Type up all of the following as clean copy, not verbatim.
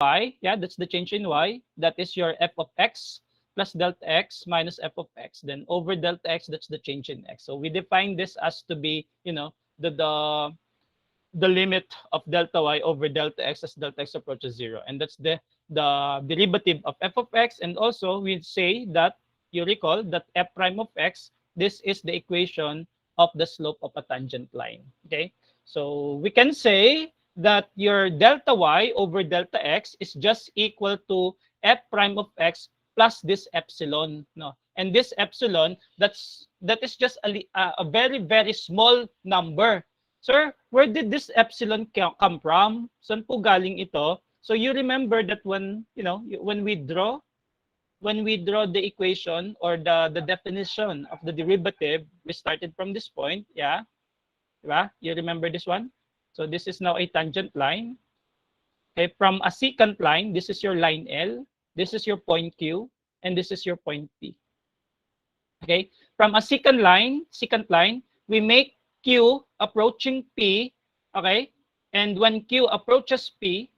y, yeah, that's the change in y. That is your f of x plus delta x minus f of x. Then over delta x, that's the change in x. So we define this as to be, the limit of delta y over delta x as delta x approaches 0. And that's the derivative of f of x. And also, we say that, you recall that f prime of x, this is the equation of the slope of a tangent line. Okay? So we can say that your delta y over delta x is just equal to f prime of x plus this epsilon. No? And this epsilon, that is just a very, very small number. Sir, where did this epsilon come from? Saan po galing ito? So you remember that when we draw the equation or the definition of the derivative, we started from this point, yeah? Diba? You remember this one? So this is now a tangent line. Okay, from a secant line, this is your line L, this is your point Q, and this is your point P. Okay, from a secant line, we make Q approaching P, okay? And when Q approaches P,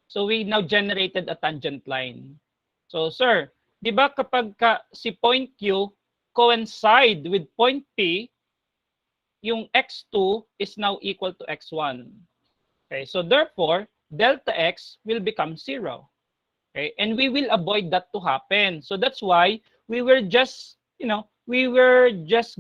so we now generated a tangent line. So sir, di ba kapag si point Q coincide with point P, yung x2 is now equal to x1. Okay, so therefore, delta x will become 0. Okay, and we will avoid that to happen. So that's why we were just,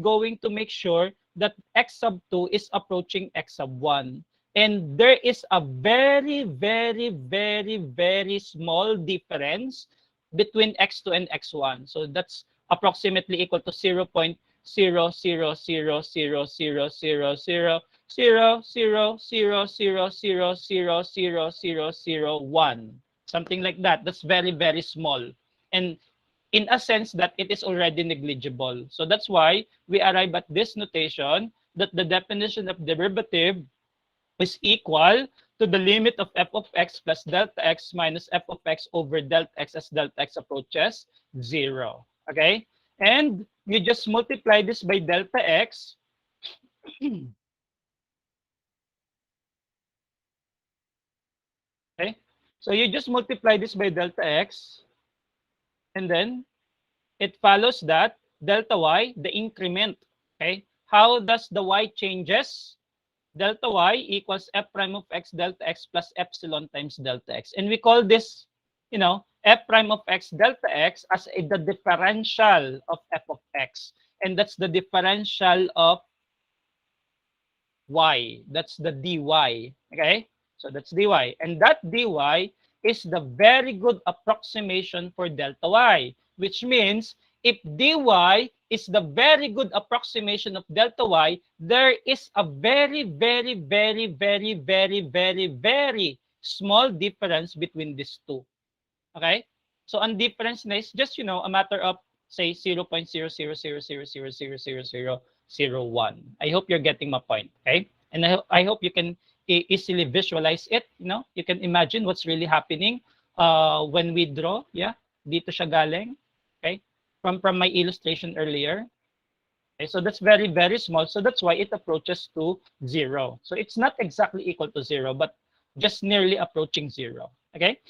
going to make sure that x sub 2 is approaching x sub 1. And there is a very, very, very, very small difference between x2 and x1. So that's approximately equal to 0.0000000000000000001. Something like that. That's very, very small. And in a sense that it is already negligible. So that's why we arrive at this notation that the definition of derivative is equal to the limit of f of x plus delta x minus f of x over delta x as delta x approaches 0. Okay? And you just multiply this by delta x. Okay? So you just multiply this by delta x. And then it follows that delta y, the increment. Okay? How does the y changes? Delta y equals f prime of x delta x plus epsilon times delta x. And we call this, f prime of x delta x as the differential of f of x. And that's the differential of y. That's the dy. Okay? So that's dy. And that dy is the very good approximation for delta y, which means if dy is the very good approximation of delta y, there is a very, very, very, very, very, very, very small difference between these two. Okay? So ang difference na is just, a matter of, say, 0.00000000001. I hope you're getting my point. Okay? And I hope you can easily visualize it. You can imagine what's really happening when we draw. Yeah? Dito siya galing. Okay? From my illustration earlier. Okay, so that's very, very small. So that's why it approaches to 0. So it's not exactly equal to 0, but just nearly approaching 0. Okay?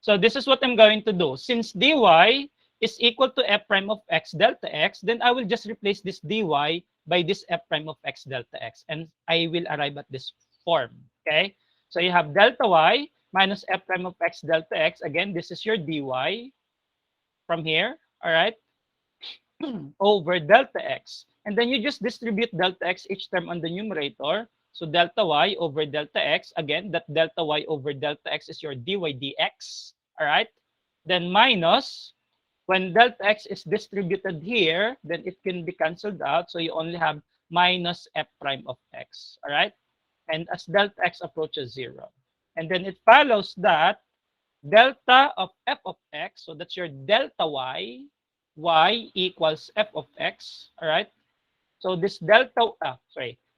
So this is what I'm going to do. Since dy is equal to f prime of x delta x, then I will just replace this dy by this f prime of x delta x. And I will arrive at this form. Okay? So you have delta y minus f prime of x delta x. Again, this is your dy from here, all right, over delta x. And then you just distribute delta x each term on the numerator. So delta y over delta x, again, that delta y over delta x is your dy dx, all right? Then minus, when delta x is distributed here, then it can be canceled out. So you only have minus f prime of x, all right? And as delta x approaches 0. And then it follows that delta of f of x, so that's your delta y, y equals f of x, all right? So this delta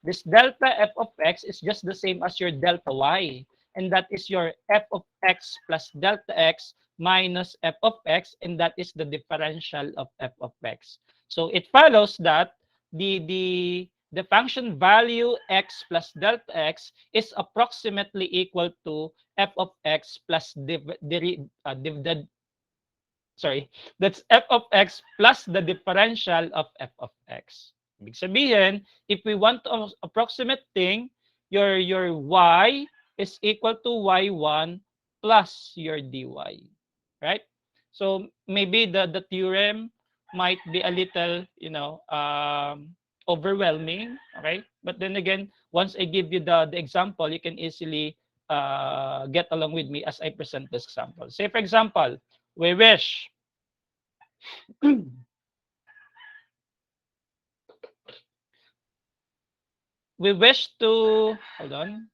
f of x is just the same as your delta y, and that is your f of x plus delta x minus f of x, and that is the differential of f of x. So it follows that the the function value x plus delta x is approximately equal to f of x plus sorry, that's f of x plus the differential of f of x. Ibig sabihin, if we want to approximate thing, your y is equal to y1 plus your dy, right? So maybe the theorem might be a little, overwhelming, okay? But then again, once I give you the example, you can easily get along with me as I present this example. Say, for example, we wish we wish to hold on.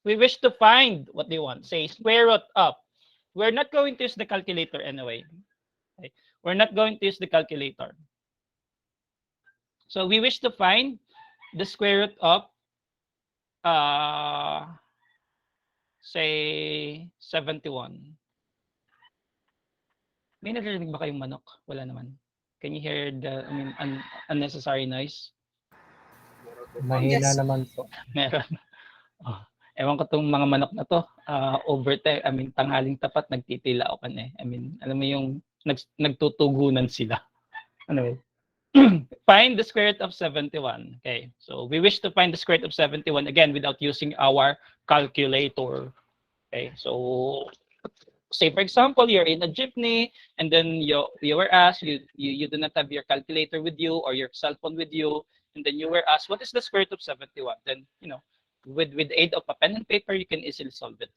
We wish to find what they want. Say square root of. We're not going to use the calculator anyway. Okay? We're not going to use the calculator. So we wish to find the square root of say 71. May naririnig ba kayong manok? Wala naman. Can you hear the unnecessary noise? Mahina Yes. naman po. Meron. Oh, ewan ko tong mga manok na to, overtime, tanghaling tapat nagtitilaokan eh. Alam mo yung nagtutugunan sila. Anyway, find the square root of 71. Okay, so we wish to find the square root of 71 again without using our calculator. Okay, so say for example, you're in a jeepney and then you were asked, you do not have your calculator with you or your cell phone with you, and then you were asked, what is the square root of 71? Then, with the aid of a pen and paper, you can easily solve it.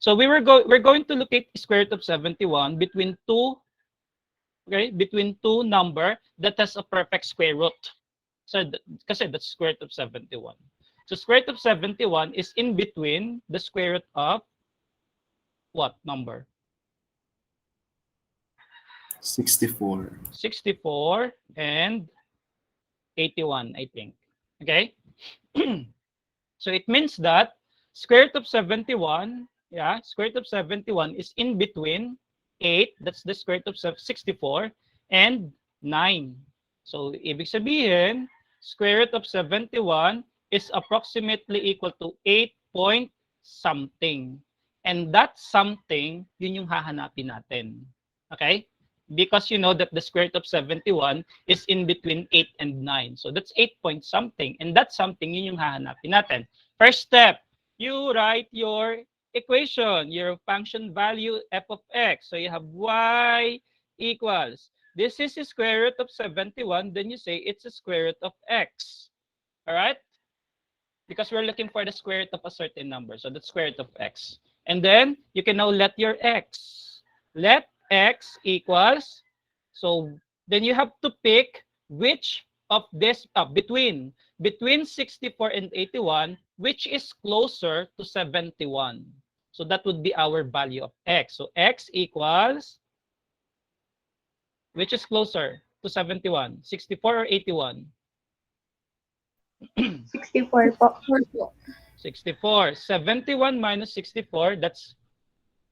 So we're going to locate the square root of 71 between two number that has a perfect square root. So kasi that's square root of 71. So square root of 71 is in between the square root of what number? 64. 64 and 81, I think. Okay? So it means that square root of 71, square root of 71 is in between 8, that's the square root of 64, and 9. So ibig sabihin, square root of 71 is approximately equal to 8 point something. And that something, yun yung hahanapin natin. Okay? Because you know that the square root of 71 is in between 8 and 9. So that's 8 point something. And that something, yun yung hahanapin natin. First step, you write your equation, your function value f of x. So you have y equals, this is the square root of 71, then you say it's the square root of x. All right? Because we're looking for the square root of a certain number. So that's square root of x. And then you can now let your x. Let x equals, so then you have to pick which of this between 64 and 81, which is closer to 71. So that would be our value of x. So x equals, which is closer to 71, 64 or 81? 64 po. 64. 71 minus 64, that's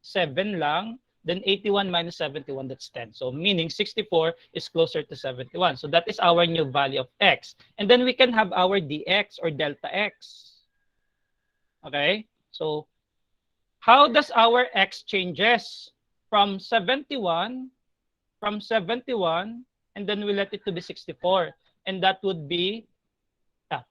7 lang. Then 81 minus 71, that's 10. So meaning 64 is closer to 71. So that is our new value of x. And then we can have our dx or delta x. Okay? So how does our x changes from 71, and then we let it to be 64. And that would be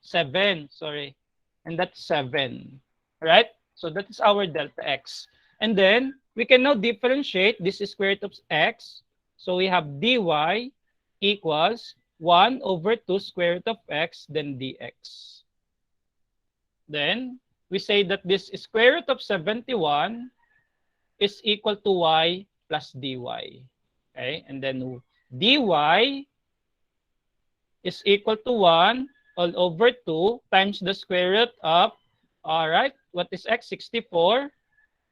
7, sorry. And that's 7, right? So that is our delta x. And then we can now differentiate this square root of x. So we have dy equals 1 over 2 square root of x, then dx. Then we say that this square root of 71 is equal to y plus dy. Okay, and then dy is equal to 1 all over 2 times the square root of, all right, what is x? 64.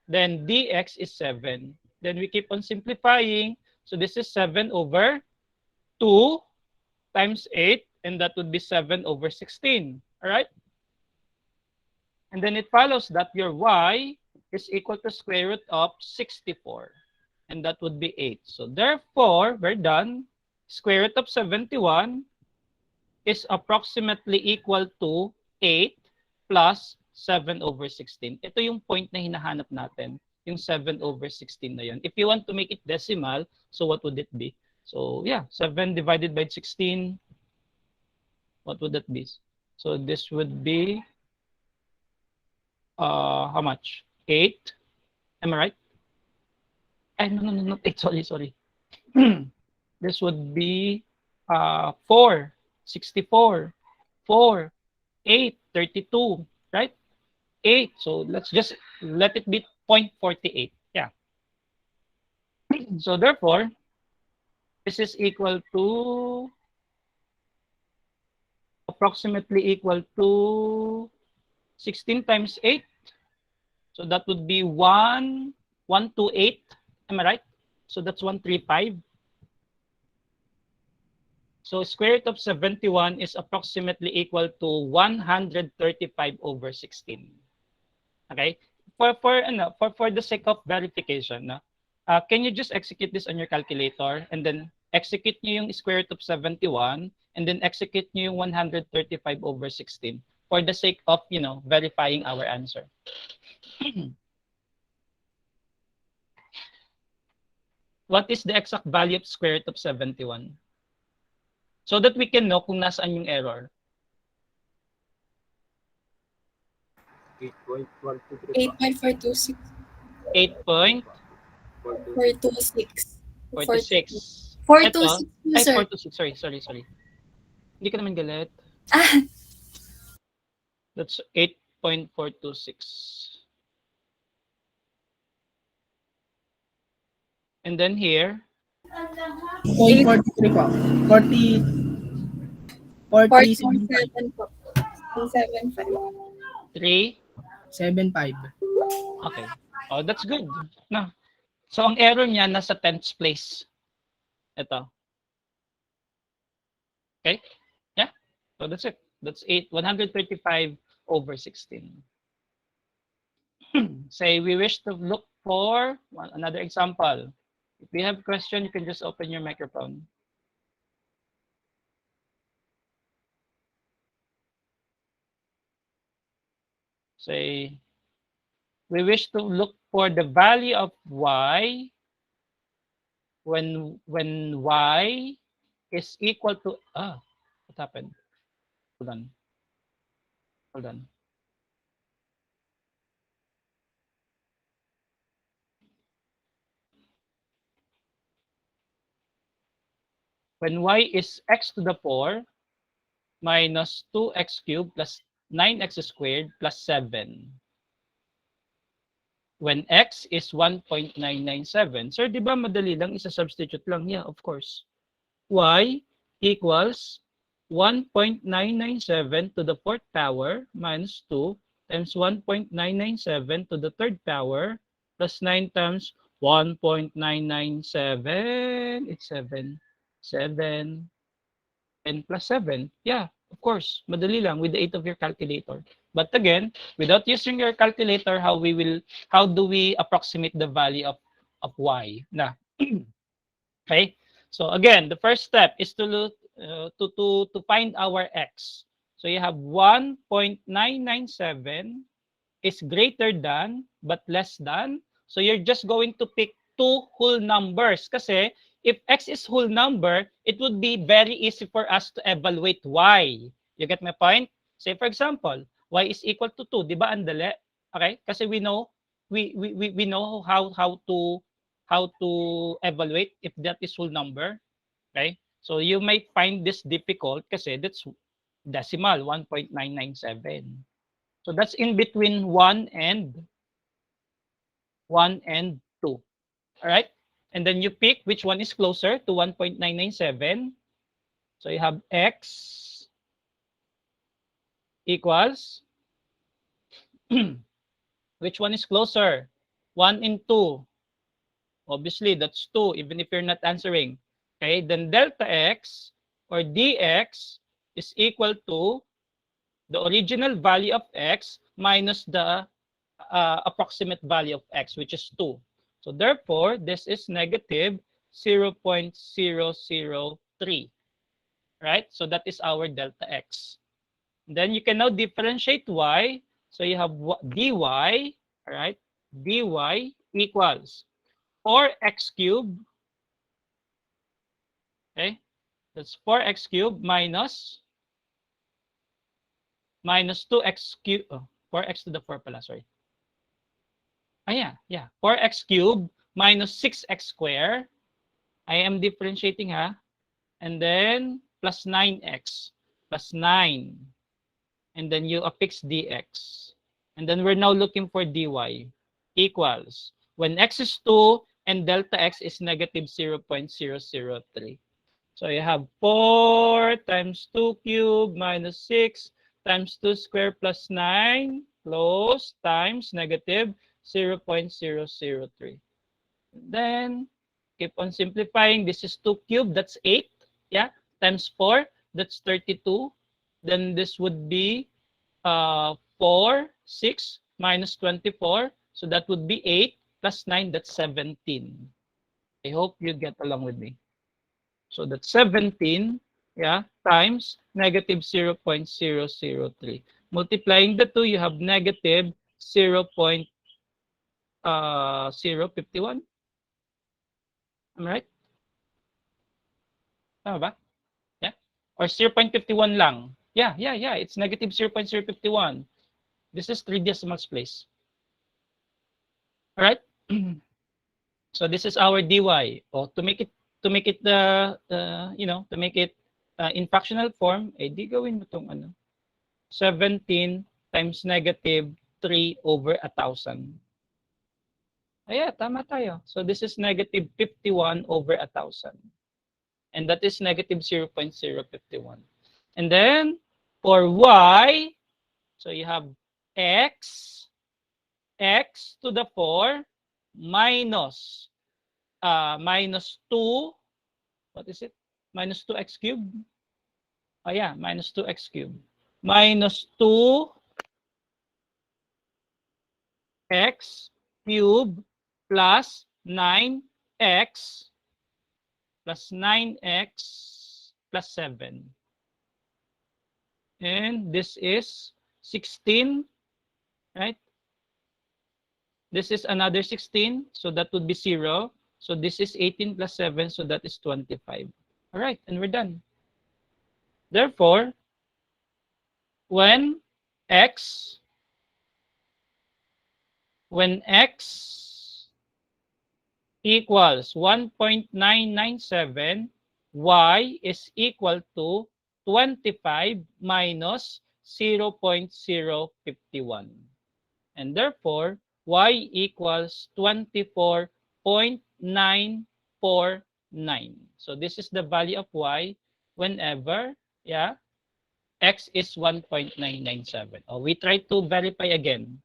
Then dx is 7. Then we keep on simplifying. So this is 7 over 2 times 8, and that would be 7 over 16. All right? And then it follows that your y is equal to square root of 64. And that would be 8. So therefore, we're done. square root of 71 is approximately equal to 8 plus 7 over 16. Ito yung point na hinahanap natin, yung 7 over 16 na yun. If you want to make it decimal, so what would it be? So yeah, 7 divided by 16, what would that be? So this would be, how much? 8, am I right? No, not 8, sorry. This would be 4, 64, 4, 8, 32, right? 8. So let's just let it be 0.48. Yeah. So therefore, this is equal to approximately equal to 16 times 8. So that would be 128. Am I right? So that's 135. So square root of 71 is approximately equal to 135 over 16. Okay? For the sake of verification, no? Can you just execute this on your calculator and then execute nyo yung square root of 71 and then execute nyo yung 135 over 16 for the sake of, verifying our answer. What is the exact value of square root of 71? So that we can know kung nasaan yung error. 8.426. 8.426. 426. 426, Ay, sir. 426. Sorry. Hindi ka naman galit. That's 8.426. And then here, 0.43 po. 40. 4.7 po. 375. 3. 75. Okay. Oh, that's good. No. So ang error niya nasa 10th place. Ito. Okay? Yeah. So that's it. That's 135 over 16. Say we wish to look for another example. If you have a question, you can just open your microphone. Say we wish to look for the value of y when y is equal to what happened? Hold on. When y is x to the 4 minus 2x cubed plus 9x squared plus 7. When x is 1.997. Sir, di ba madali lang, isa-substitute lang? Yeah, of course. Y equals 1.997 to the 4th power minus 2 times 1.997 to the 3rd power plus 9 times 1.997. It's 7. 7. And plus 7. Yeah, of course. Madali lang with the aid of your calculator. But again, without using your calculator, how do we approximate the value of y? Na. Okay? So again, the first step is to find our x. So you have 1.997 is greater than but less than. So you're just going to pick two whole numbers kasi if x is whole number, it would be very easy for us to evaluate y. You get my point? Say for example, y is equal to 2, 'di ba? Andali. Okay? Kasi we know how to evaluate if that is whole number. Okay? So you might find this difficult kasi that's decimal 1.997. So that's in between 1 and 2. All right? And then you pick which one is closer to 1.997. So you have x equals which one is closer? 1 and 2. Obviously, that's 2, even if you're not answering. Okay, then delta x or dx is equal to the original value of x minus the approximate value of x, which is 2. So therefore, this is negative 0.002. 3. Right? So that is our delta x. Then you can now differentiate y. So you have dy, all right? dy equals 4x cubed. Okay? That's 4x cubed minus 2x cubed. Oh, 4x to the 4 pala, sorry. Yeah. 4x cubed minus 6x squared. I am differentiating, ha? And then plus 9x plus 9. And then you affix dx. And then we're now looking for dy equals, when x is 2 and delta x is negative 0.003. So you have 4 times 2 cubed minus 6 times 2 squared plus 9 close times negative 0.003. Then keep on simplifying. This is 2 cubed, that's 8. Yeah, times 4, that's 32. Then this would be 4, 6 minus 24. So that would be 8 plus 9, that's 17. I hope you get along with me. So that's 17, yeah, times negative 0.003. Multiplying the two, you have negative 0.051. Am I right? Tama ba? Yeah. Or 0.51 lang. Yeah. It's negative 0.051. This is 3 decimals place. All right? So this is our dy. To make it to make it in fractional form, di gawin mo tong 17 times negative 3 over 1,000. Tama tayo. So this is negative 51 over 1,000. And that is negative 0.051. And then for y, so you have x to the 4 minus 2, what is it? Minus 2x cubed. Minus 2x cubed. Minus 2x cubed plus 9x plus 9x plus 7. And this is 16, right? This is another 16, so that would be 0. So this is 18 plus 7, so that is 25. All right, and we're done. Therefore, when x equals 1.997, y is equal to 25 minus 0.051. And therefore, y equals 24.949. So this is the value of y whenever, x is 1.997. We try to verify again.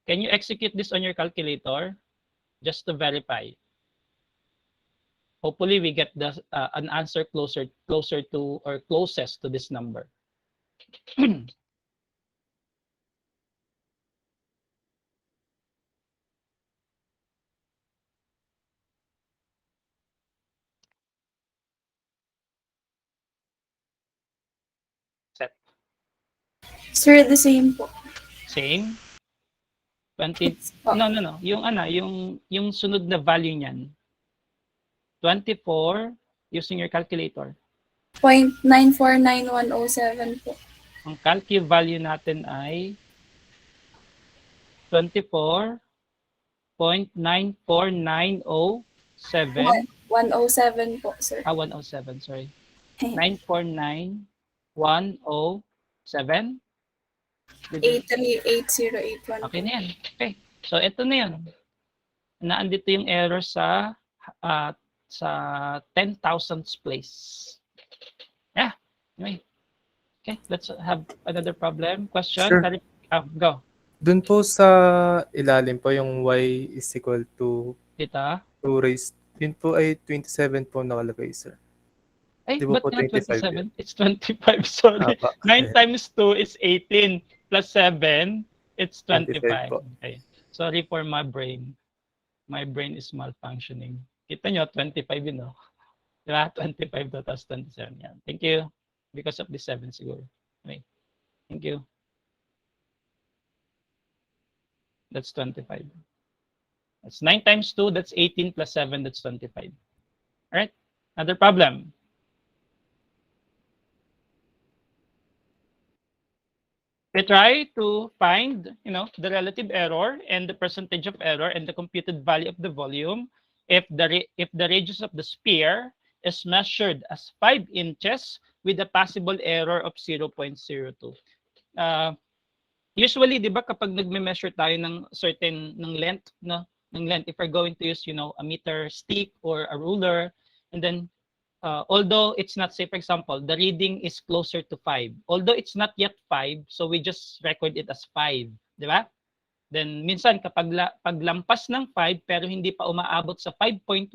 Can you execute this on your calculator just to verify? Hopefully, we get an answer closer to or closest to this number. Set. Sir, the same po. Same. 20. No. Yung sunod na value niyan. 24 using your calculator. 0.949107 po. Ang calcu value natin ay 24.94907. 107 po, sir. 107, sorry. 949,107. 838081. Okay na yan. Okay. So, ito na yan. Naandito yung error sa 10,000th place. Yeah. Anyway. Okay. Let's have another problem. Question? Sure. Go. Dun po sa ilalim po yung y is equal to Dito. 2 raised. Yun po ay 27 po nakalagay, sir. Ay, Di ba ba't po nga 25 27? It's 25, sorry. Apa. 9 times 2 is 18. Plus 7, it's 25. 25 po. Okay. Sorry for my brain. My brain is malfunctioning. Kita nyo, 25 yun, no? Diba? 25 to tapos 27. Yan. Thank you. Because of the 7 siguro. Okay. Thank you. That's 25. That's 9 times 2. That's 18 plus 7. That's 25. All right. Another problem. We try to find, the relative error and the percentage of error and the computed value of the volume if the radius of the sphere is measured as 5 inches with a possible error of 0.02. Usually, 'di ba, kapag nagme-measure tayo ng certain length, no? Ng length, if we're going to use, a meter stick or a ruler, and then although it's not, say for example, the reading is closer to 5. Although it's not yet 5, so we just record it as 5, 'di ba? Then minsan kapag paglampas ng 5 pero hindi pa umaabot sa 5.1,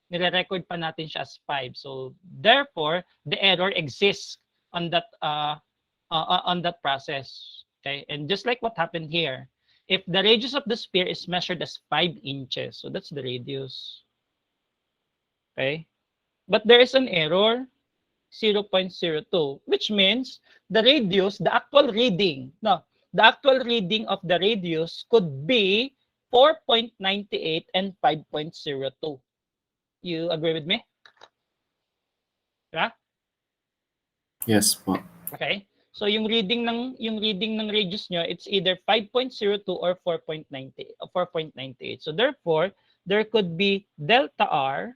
nire-record pa natin siya as 5. So therefore, the error exists on that process. Okay? And just like what happened here, if the radius of the sphere is measured as 5 inches, so that's the radius. Okay? But there is an error, 0.02, which means the radius, the actual reading of the radius could be 4.98 and 5.02. You agree with me? Yeah? Yes po. Okay? So yung reading ng radius nyo, it's either 5.02 or 4.98. So therefore, there could be delta R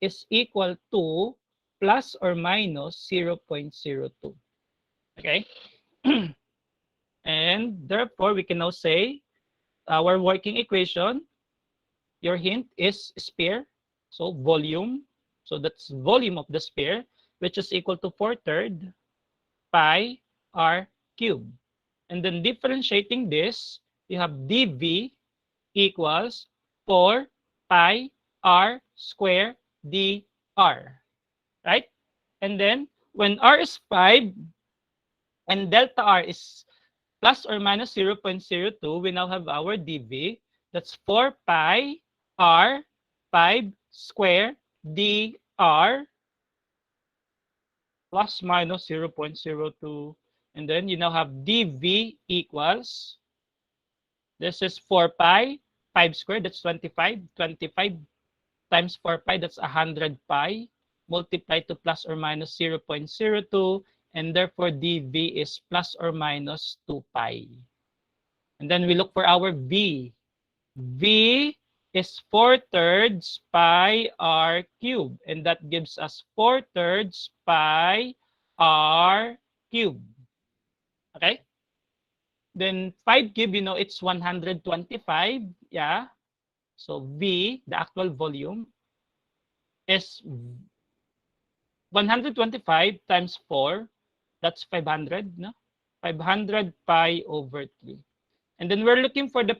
is equal to plus or minus 0.02. Okay? And therefore, we can now say our working equation, your hint is sphere, so volume. So that's volume of the sphere, which is equal to 4/3 pi r cubed. And then differentiating this, you have dv equals 4 pi r square dr. Right? And then when r is 5 and delta r is plus or minus 0.02, we now have our dv. That's 4 pi r 5 square dr plus minus 0.02. And then you now have dv equals, this is 4 pi, 5 squared, that's 25. 25 times 4 pi, that's 100 pi, multiplied to plus or minus 0.02. And therefore, dv is plus or minus 2 pi. And then we look for our v. V is 4/3 pi r cubed. And that gives us 4/3 pi r cubed. Okay? Then 5 cubed, it's 125. Yeah. So V, the actual volume, is 125 times 4. That's 500, no? 500 pi over 3. And then we're looking for the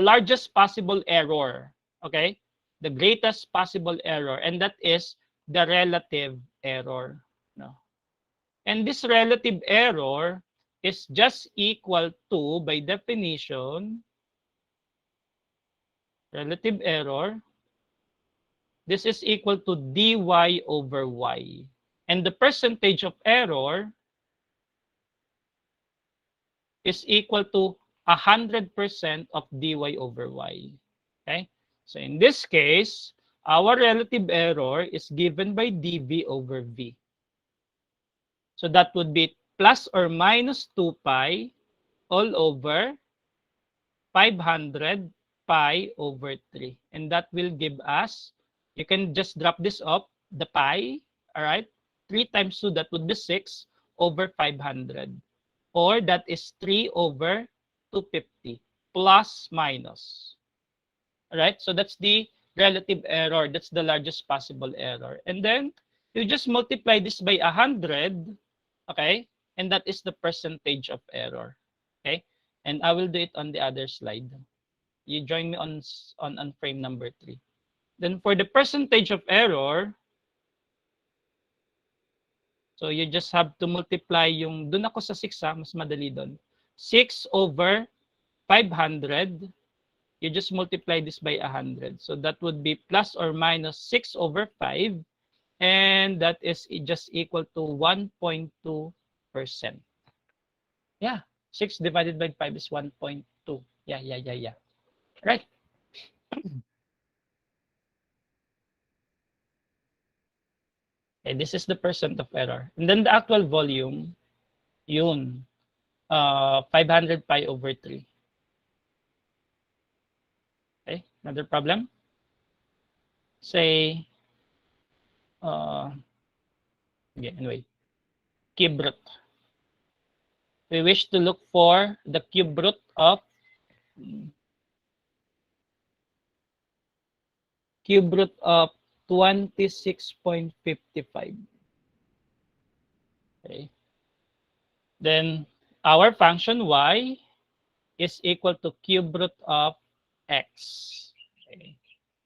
largest possible error. Okay? The greatest possible error. And that is the relative error. No? And this relative error is just equal to, by definition, relative error, this is equal to dy over y. And the percentage of error is equal to 100% of dy over y. Okay? So in this case, our relative error is given by dv over v. So that would be plus or minus 2 pi all over 500 pi over 3. And that will give us, you can just drop this up, the pi, all right? 3 times 2, that would be 6 over 500. Or that is 3 over 250 plus minus. All right? So that's the relative error. That's the largest possible error. And then you just multiply this by 100. Okay? And that is the percentage of error. Okay? And I will do it on the other slide. You join me on frame number 3. Then for the percentage of error, so you just have to multiply yung, dun ako sa 6 mas madali dun. 6 over 500 you just multiply this by 100. So that would be plus or minus 6 over 5. And that is just equal to 1.2%. Yeah, 6 divided by 5 is 1.2. Yeah. Right. Okay, this is the percent of error. And then the actual volume, yun, 500 pi over 3. Okay, another problem. Say, anyway, cube root. We wish to look for the cube root of 26.55. Okay. Then our function y is equal to cube root of x. Okay.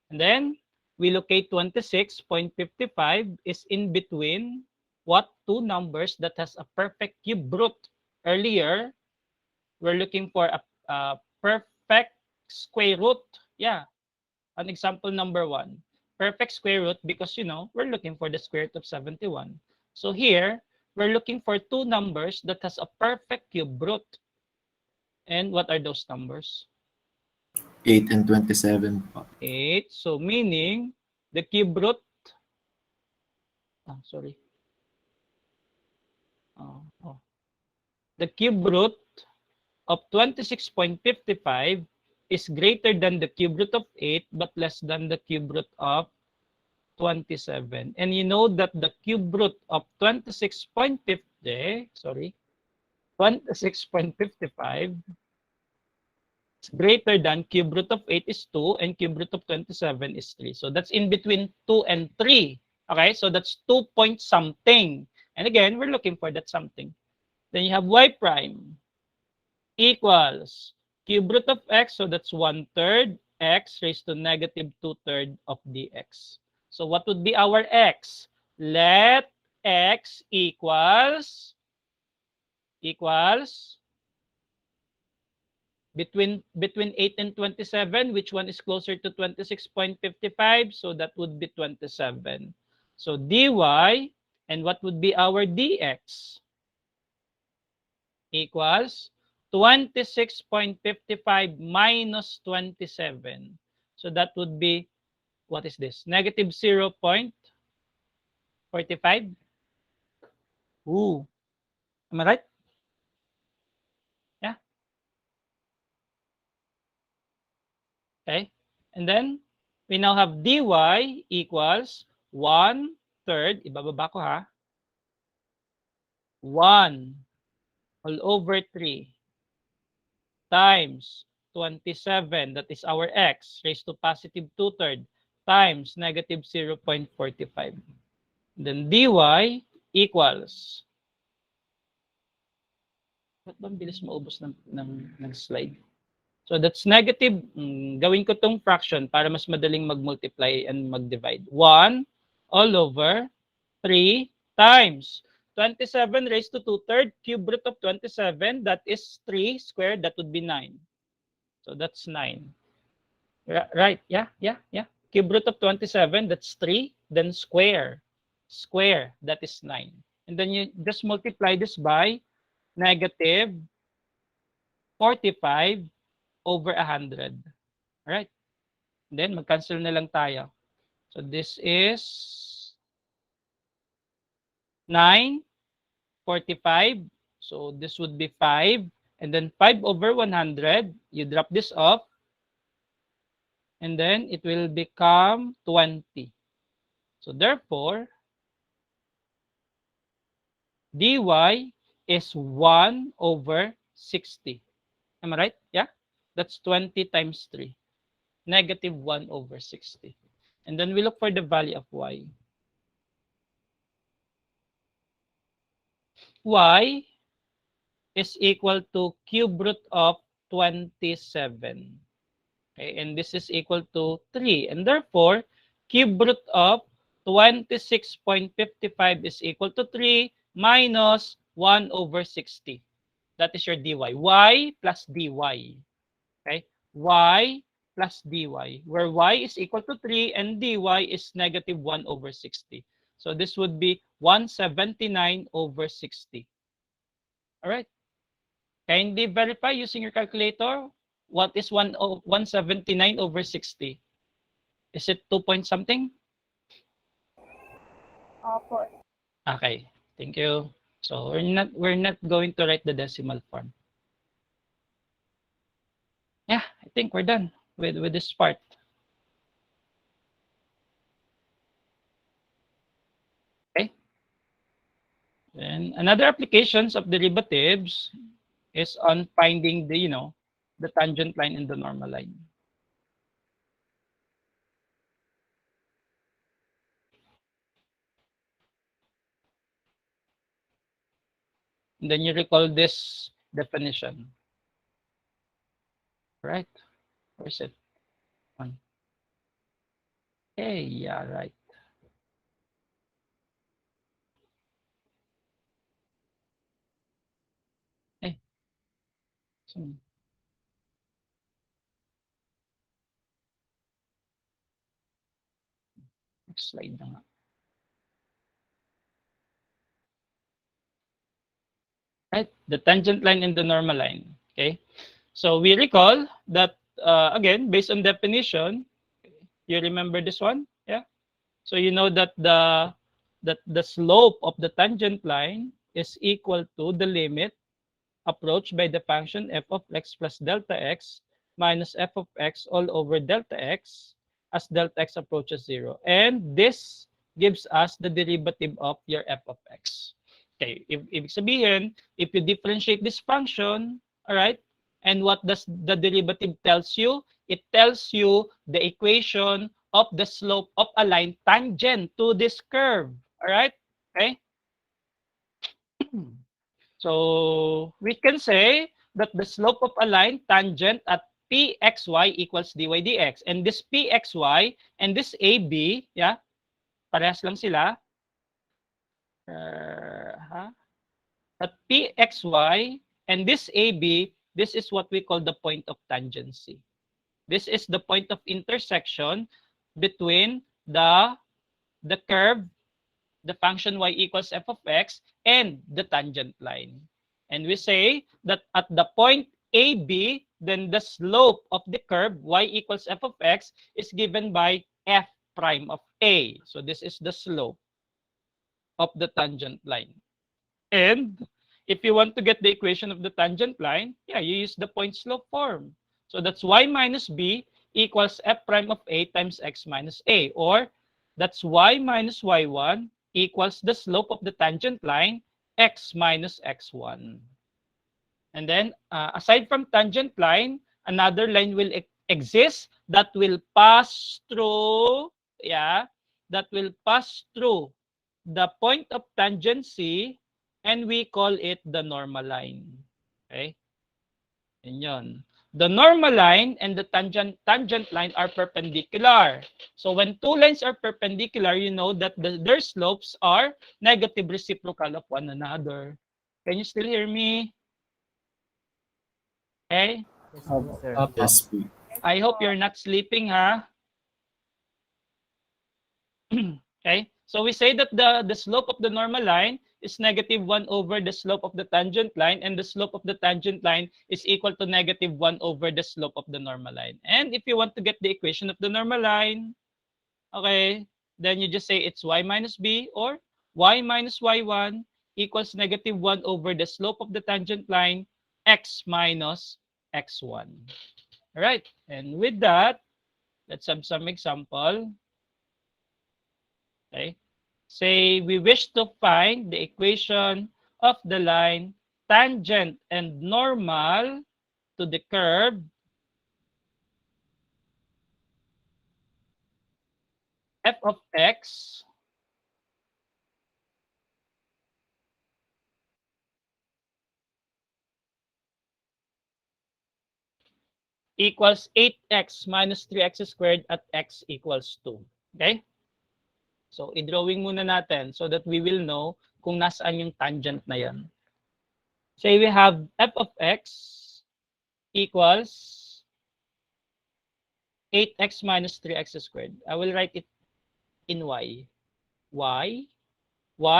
And then we locate 26.55 is in between what two numbers that has a perfect cube root. Earlier, we're looking for a perfect square root. Yeah, an example number 1. Perfect square root because, we're looking for the square root of 71. So here, we're looking for two numbers that has a perfect cube root. And what are those numbers? 8 and 27 po. 8. So meaning the cube root, sorry. The cube root of 26.55 is greater than the cube root of 8 but less than the cube root of 27. And you know that the cube root of 26.55 is greater than cube root of 8 is 2 and cube root of 27 is 3. So that's in between 2 and 3. Okay, so that's 2 point something. And again, we're looking for that something. Then you have y prime equals cube root of x, so that's 1/3 x raised to negative 2/3 of dx. So what would be our x? Let x equals between 8 and 27, which one is closer to 26.55? So that would be 27. So dy, and what would be our dx? Equals 26.55 minus 27. So that would be, what is this? Negative 0.45. Ooh. Am I right? Yeah. Okay. And then, we now have dy equals 1/3. Ibababa ko ha. 1 all over 3 times 27, that is our x, raised to positive 2/3 times negative 0.45. Then dy equals, ba't ba bilis maubos ng slide? So that's negative, gawin ko tong fraction para mas madaling mag-multiply and mag-divide. 1 all over 3 times 27 raised to 2/3 cube root of 27, that is 3 squared, that would be 9. So that's 9. Right, yeah. Cube root of 27, that's 3, then square, that is 9. And then you just multiply this by negative 45 over 100. All right. Then mag-cancel na lang tayo. So this is 9, 45. So this would be 5. And then 5 over 100, you drop this off. And then it will become 20. So therefore, dy is 1 over 60. Am I right? Yeah? That's 20 times 3. Negative 1 over 60. And then we look for the value of y. Y is equal to cube root of 27. Okay, and this is equal to 3. And therefore, cube root of 26.55 is equal to 3 minus 1 over 60. That is your dy. Y plus dy. Okay? Y plus dy, where y is equal to 3 and dy is negative 1 over 60. So this would be 179 over 60. All right. Kindly verify using your calculator. What is 179 over 60? Is it 2 point something? Opo. Okay. Thank you. So we're not going to write the decimal form. Yeah, I think we're done with this part. Okay. And another applications of derivatives is on finding the tangent line and the normal line. And then you recall this definition. Right? Where's it? One. Okay, yeah, right. Hey. So, next slide na nga. Right? The tangent line and the normal line. Okay. So we recall that again, based on definition, you remember this one? Yeah. So you know that the slope of the tangent line is equal to the limit approached by the function f of x plus delta x minus f of x all over delta x as delta x approaches 0. And this gives us the derivative of your f of x. Okay, ibig sabihin, if you differentiate this function, all right, and what does the derivative tells you? It tells you the equation of the slope of a line tangent to this curve. All right, okay? So we can say that the slope of a line tangent at pxy equals dy dx. And this pxy and this AB, yeah, parehas lang sila. At pxy and this AB, this is what we call the point of tangency. This is the point of intersection between the curve, the function y equals f of x, and the tangent line. And we say that at the point AB, then the slope of the curve y equals f of x is given by f prime of A. So this is the slope of the tangent line. And if you want to get the equation of the tangent line, yeah, you use the point slope form. So that's y minus b equals f prime of a times x minus a, or that's y minus y1 equals the slope of the tangent line x minus x1. And then aside from tangent line, another line will exist that will pass through, yeah, that will pass through the point of tangency, and we call it the normal line. Okay? Yun. The normal line and the tangent line are perpendicular. So when two lines are perpendicular, you know that their slopes are negative reciprocal of one another. Can you still hear me? Okay? Yes, po. I hope you're not sleeping, huh? Okay? So we say that the slope of the normal line is negative 1 over the slope of the tangent line, and the slope of the tangent line is equal to negative 1 over the slope of the normal line. And if you want to get the equation of the normal line, okay, then you just say it's y minus b, or y minus y1 equals negative 1 over the slope of the tangent line x minus x1. All right, and with that, let's have some example. Okay. Say we wish to find the equation of the line tangent and normal to the curve f of x equals 8x minus 3x squared at x equals 2. Okay? So, i-drawing muna natin so that we will know kung nasaan yung tangent na yan. Say we have f of x equals 8x minus 3x squared. I will write it in y. Y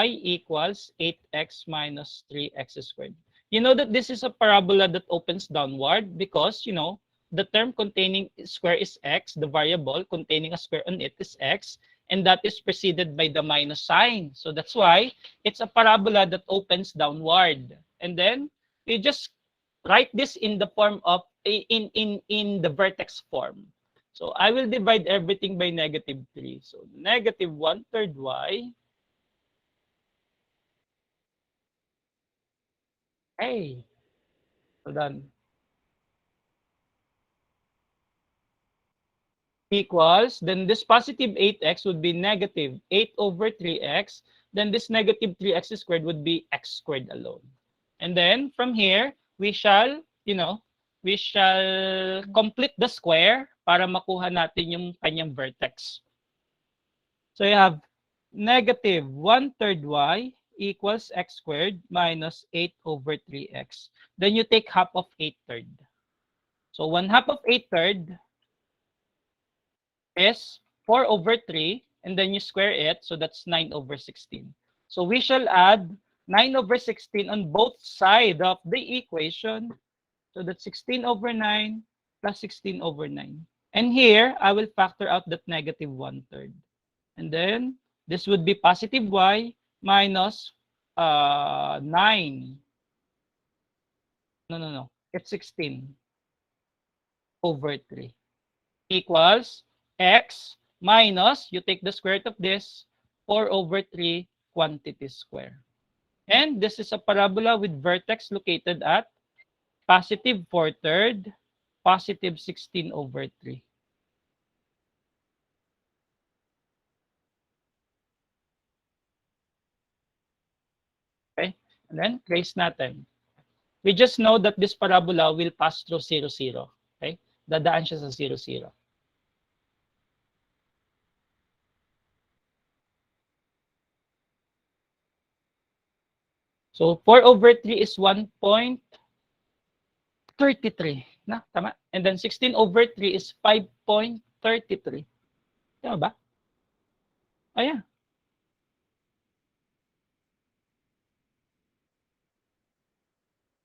equals 8x minus 3x squared. You know that this is a parabola that opens downward because, you know, the term containing square is x, the variable containing a square on it is x, and that is preceded by the minus sign. So that's why it's a parabola that opens downward. And then you just write this in the form of, in the vertex form. So I will divide everything by -3. So negative 1/3 y. Hey, hold on. Equals, then this positive 8x would be negative 8 over 3x. Then this negative 3x squared would be x squared alone. And then from here, we shall, you know, we shall complete the square para makuha natin yung kanyang vertex. So you have negative 1/3 y equals x squared minus 8 over 3x. Then you take half of 8/3. So 1/2 of 8/3 is 4 over 3, and then you square it, so that's 9 over 16. So we shall add 9 over 16 on both sides of the equation. So that's 16 over 9 plus 16 over 9. And here, I will factor out that negative 1/3. And then, this would be positive y minus 9. No. It's 16 over 3 equals x minus, you take the square root of this, 4 over 3 quantity square. And this is a parabola with vertex located at positive 4/3, positive 16 over 3. Okay? And then, trace natin. We just know that this parabola will pass through 0, 0. Okay? Dadaan siya sa 0, 0. So 4 over 3 is 1.33. Na, tama? And then 16 over 3 is 5.33. Tama ba? Ayan.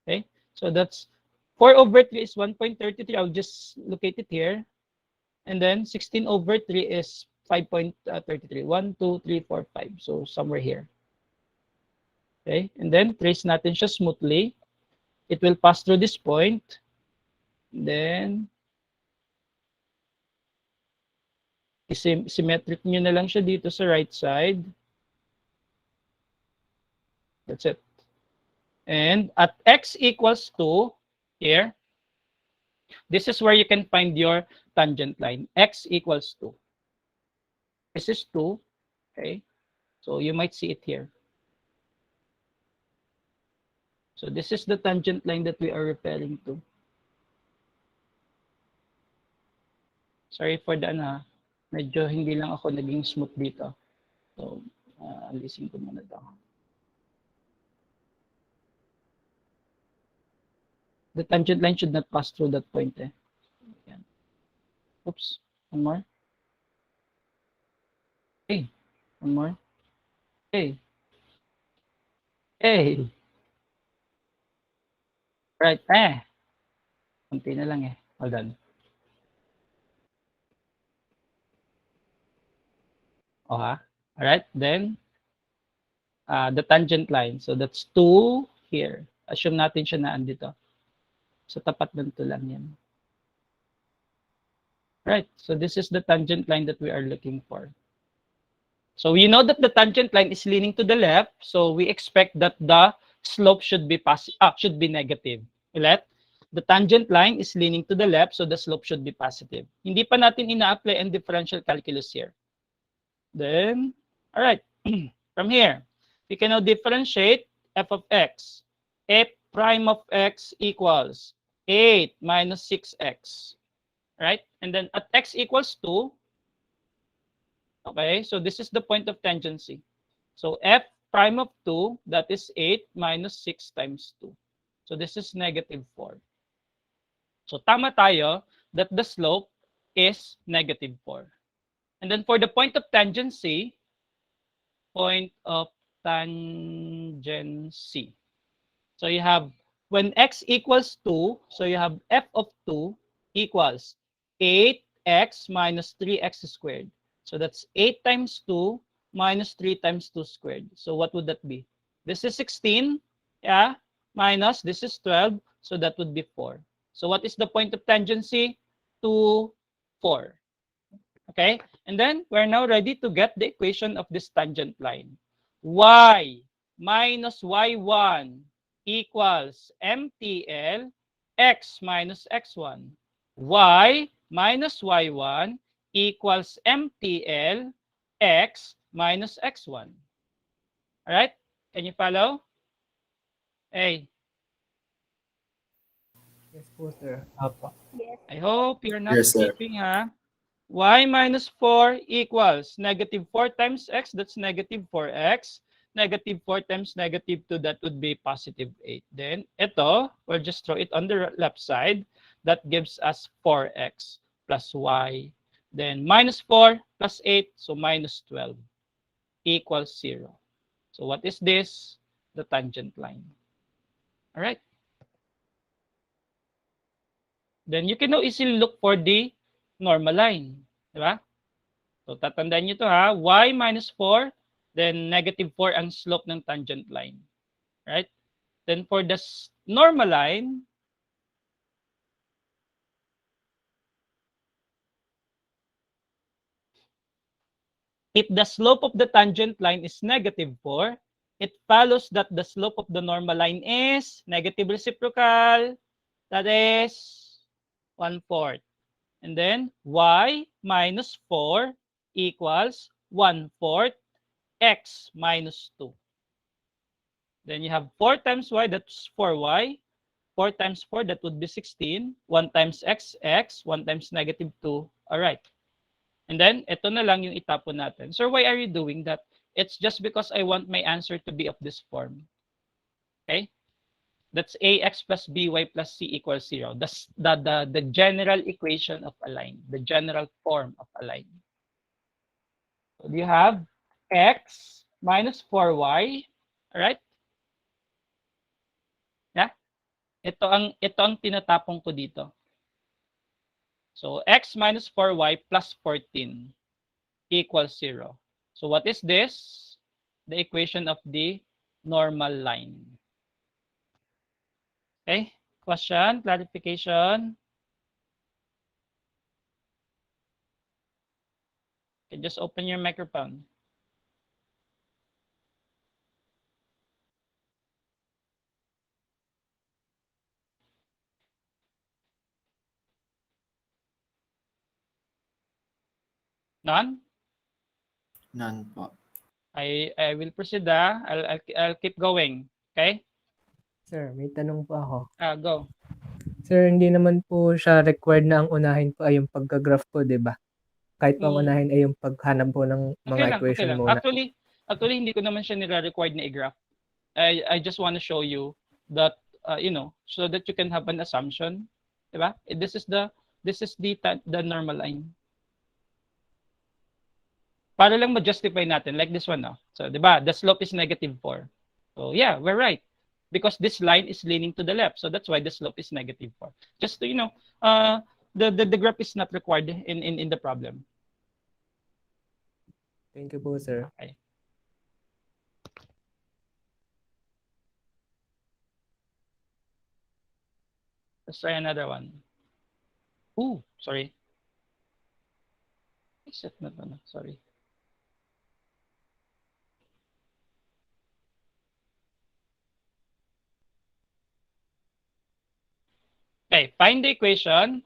Okay? So that's 4 over 3 is 1.33. I'll just locate it here. And then 16 over 3 is 5.33. 1, 2, 3, 4, 5. So somewhere here. Okay? And then trace natin siya smoothly. It will pass through this point. Then symmetric nyo na lang siya dito sa right side. That's it. And at x equals 2, here, this is where you can find your tangent line. X equals 2. This is 2. Okay. So you might see it here. So this is the tangent line that we are referring to. Sorry for the medyo hindi lang ako naging smooth dito. So, alisin ko muna ito. The tangent line should not pass through that point. Yan. Oops. One more. Hey. One more. Hey. Hey. Right. Kunti na lang eh. Hold on. All right. Then, the tangent line. So that's 2 here. Assume natin siya na andito. So tapat nito lang yan. Right. So this is the tangent line that we are looking for. So you know that the tangent line is leaning to the left. So we expect that the slope should be should be negative. Ulit. The tangent line is leaning to the left, so the slope should be positive. Hindi pa natin ina-apply ang differential calculus here. Then, all right. From here, we can now differentiate f of x. F prime of x equals 8 minus 6x. Right? And then at x equals 2, okay, so this is the point of tangency. So f prime of 2, that is 8 minus 6 times 2. So this is -4. So tama tayo that the slope is -4. And then for the point of tangency, point of tangency. So you have when x equals 2, so you have f of 2 equals 8x minus 3x squared. So that's 8 times 2 minus 3 times 2 squared. So what would that be? This is 16, yeah, minus this is 12, so that would be 4. So what is the point of tangency? 2, 4. Okay, and then we're now ready to get the equation of this tangent line. Y minus y1 equals MTL x minus x1. Y minus y1 equals MTL x minus x1. All right, can you follow? Hey, Yes po, sir. Opo. I hope you're not Yes, sir. skipping, huh? Y minus 4 equals -4 times x, that's -4x. -4 times -2, that would be +8. Then, ito, we'll just throw it on the left side. That gives us 4x plus y. Then, -4 plus 8, so -12 equals 0. So, what is this? The tangent line. All right. Then, you can now easily look for the normal line. Di ba? So, tatandaan nyo to ha. Y minus 4, then -4 ang slope ng tangent line. Right? Then for the normal line, if the slope of the tangent line is -4, it follows that the slope of the normal line is negative reciprocal. That is 1/4. And then y minus 4 equals 1/4 x minus 2. Then you have 4 times y, that's 4y. 4 times 4, that would be 16. 1 times x, x. 1 times -2. All right. And then, ito na lang yung itapon natin. So, why are you doing that? It's just because I want my answer to be of this form. Okay? That's ax plus by plus c equals 0. That's the general equation of a line. The general form of a line. So, you have x minus 4y. All right? Yeah? Ito ang tinatapong ko dito. So, x minus 4y plus 14 equals 0. So, what is this? The equation of the normal line. Okay? Question? Clarification? Okay, just open your microphone. None? None po. I will proceed. I'll keep going. Okay? Sir, may tanong po ako. Go. Sir, hindi naman po siya required na ang unahin po ay yung pagka-graph po, di ba? Kahit po ang unahin ay yung paghanap po ng mga equation muna. Actually, hindi ko naman siya nila-required na i-graph. I just want to show you that, so that you can have an assumption. Diba? This is the normal line. Para lang ma-justify natin, like this one, no? So, di ba? The slope is -4. So, yeah, we're right. Because this line is leaning to the left. So, that's why the slope is -4. Just to, the graph is not required in the problem. Thank you po, sir. Okay. Let's try another one. Ooh, sorry. Except not, sorry. Okay, find the equation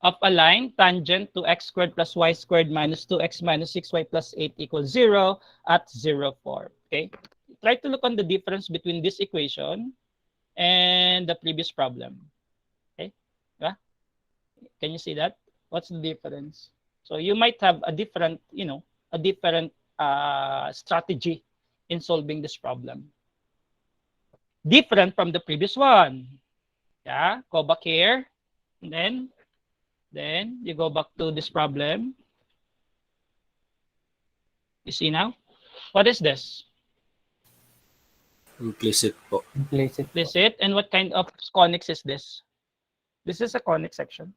of a line tangent to x squared plus y squared minus 2x minus 6y plus 8 equals 0 at 0, 4. Okay, try to look on the difference between this equation and the previous problem. Okay, yeah? Can you see that? What's the difference? So you might have a different, strategy in solving this problem. Different from the previous one. Yeah, go back here. And then you go back to this problem. You see now? What is this? Implicit po. Implicit po. Implicit. And what kind of conics is this? This is a conic section.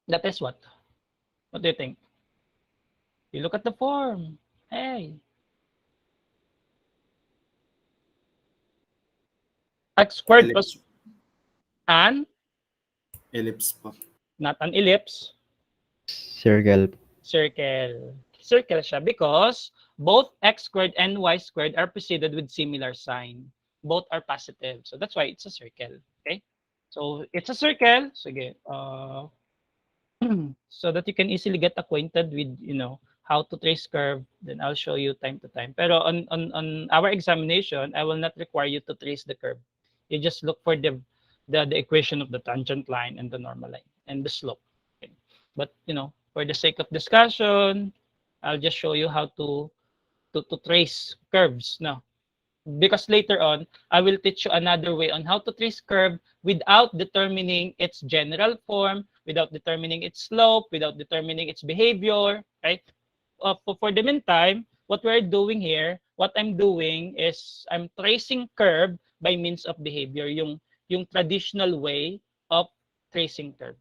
That is what? What do you think? You look at the form. Hey. X squared plus an, Ellipse po. not an ellipse, Circle. circle. Circle siya because both x squared and y squared are preceded with similar sign. Both are positive. So that's why it's a circle. Okay? So it's a circle. Sige. So that you can easily get acquainted with, how to trace curve, then I'll show you time to time. Pero on our examination, I will not require you to trace the curve. You just look for the equation of the tangent line and the normal line and the slope. Okay. But for the sake of discussion, I'll just show you how to trace curves now. Because later on, I will teach you another way on how to trace curve without determining its general form, without determining its slope, without determining its behavior, right? For the meantime, what we're doing here, what I'm doing is I'm tracing curve by means of behavior, yung traditional way of tracing curve.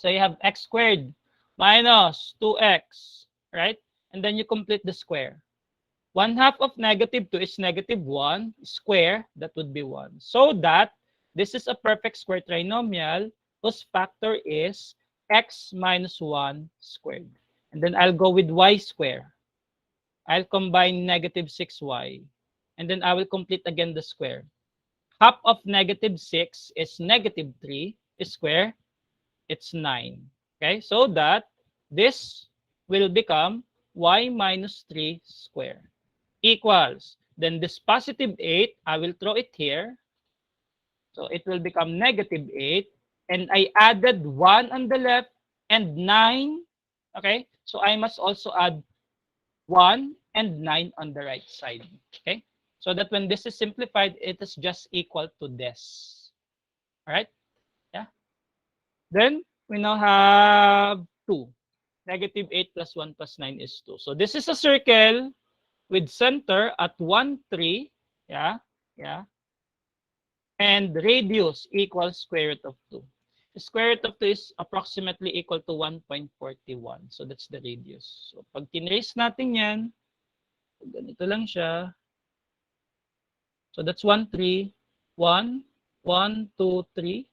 So you have x squared minus 2x, right? And then you complete the square. 1/2 of -2 is -1 square, that would be 1. So that this is a perfect square trinomial whose factor is x minus 1 squared. And then I'll go with y square. I'll combine -6y. And then I will complete again the square. Half of -6 is -3 square. It's 9. Okay, so that this will become y minus 3 square. Equals, then this +8, I will throw it here. So it will become -8. And I added 1 on the left and 9. Okay, so I must also add 1 and 9 on the right side. Okay, so that when this is simplified, it is just equal to this. All right, yeah. Then we now have 2. -8 plus 1 plus 9 is 2. So this is a circle with center at 1, 3, yeah, and radius equals square root of 2. The square root of 2 is approximately equal to 1.41. So that's the radius. So pag tinrace natin yan, ganito lang siya. So that's 1, 3, 1, 1, 2, 3.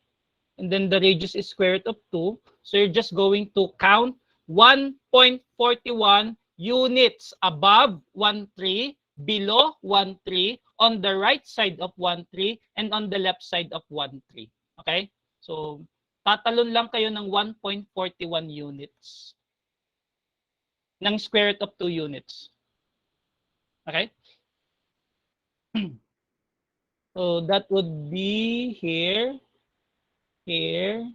And then the radius is square root of 2. So you're just going to count 1.41 units above 1,3, below 1,3, on the right side of 1,3, and on the left side of 1,3. Okay? So, tatalon lang kayo ng 1.41 units ng square root of 2 units. Okay? So, that would be here, here.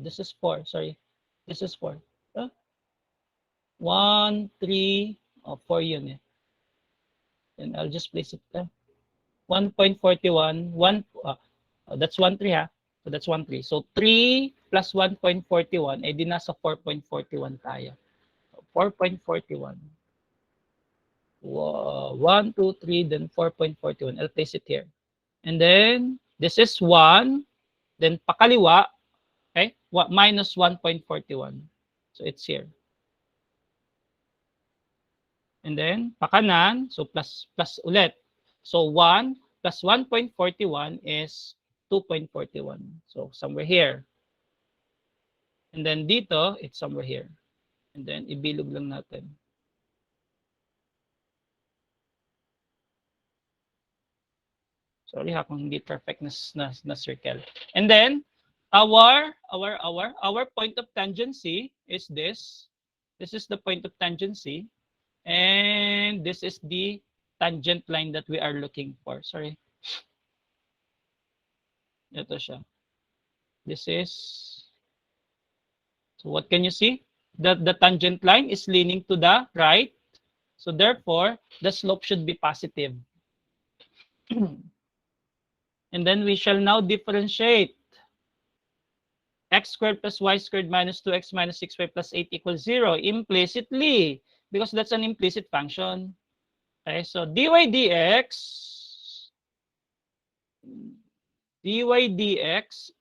This is 4, sorry. This is 4. 1, 3, 4 unit. Then I'll just place it there. 1.41, that's 1.3 ha. So that's 1.3. So 3 plus 1.41, di nasa 4.41 tayo. So 4.41. 1, 2, 3, then 4.41. I'll place it here. And then this is 1, then pakaliwa, okay, minus 1.41. So it's here. And then, pakanan, so plus ulit. So 1 plus 1.41 is 2.41. So somewhere here. And then dito, it's somewhere here. And then, ibilog lang natin. Sorry ha, kung hindi perfect na circle. And then, our point of tangency is this. This is the point of tangency. And this is the tangent line that we are looking for. Sorry. Ito siya. This is, so what can you see? The tangent line is leaning to the right. So therefore, the slope should be positive. And then we shall now differentiate x squared plus y squared minus 2x minus 6y plus 8 equals 0 implicitly, because that's an implicit function. Okay, so dy dx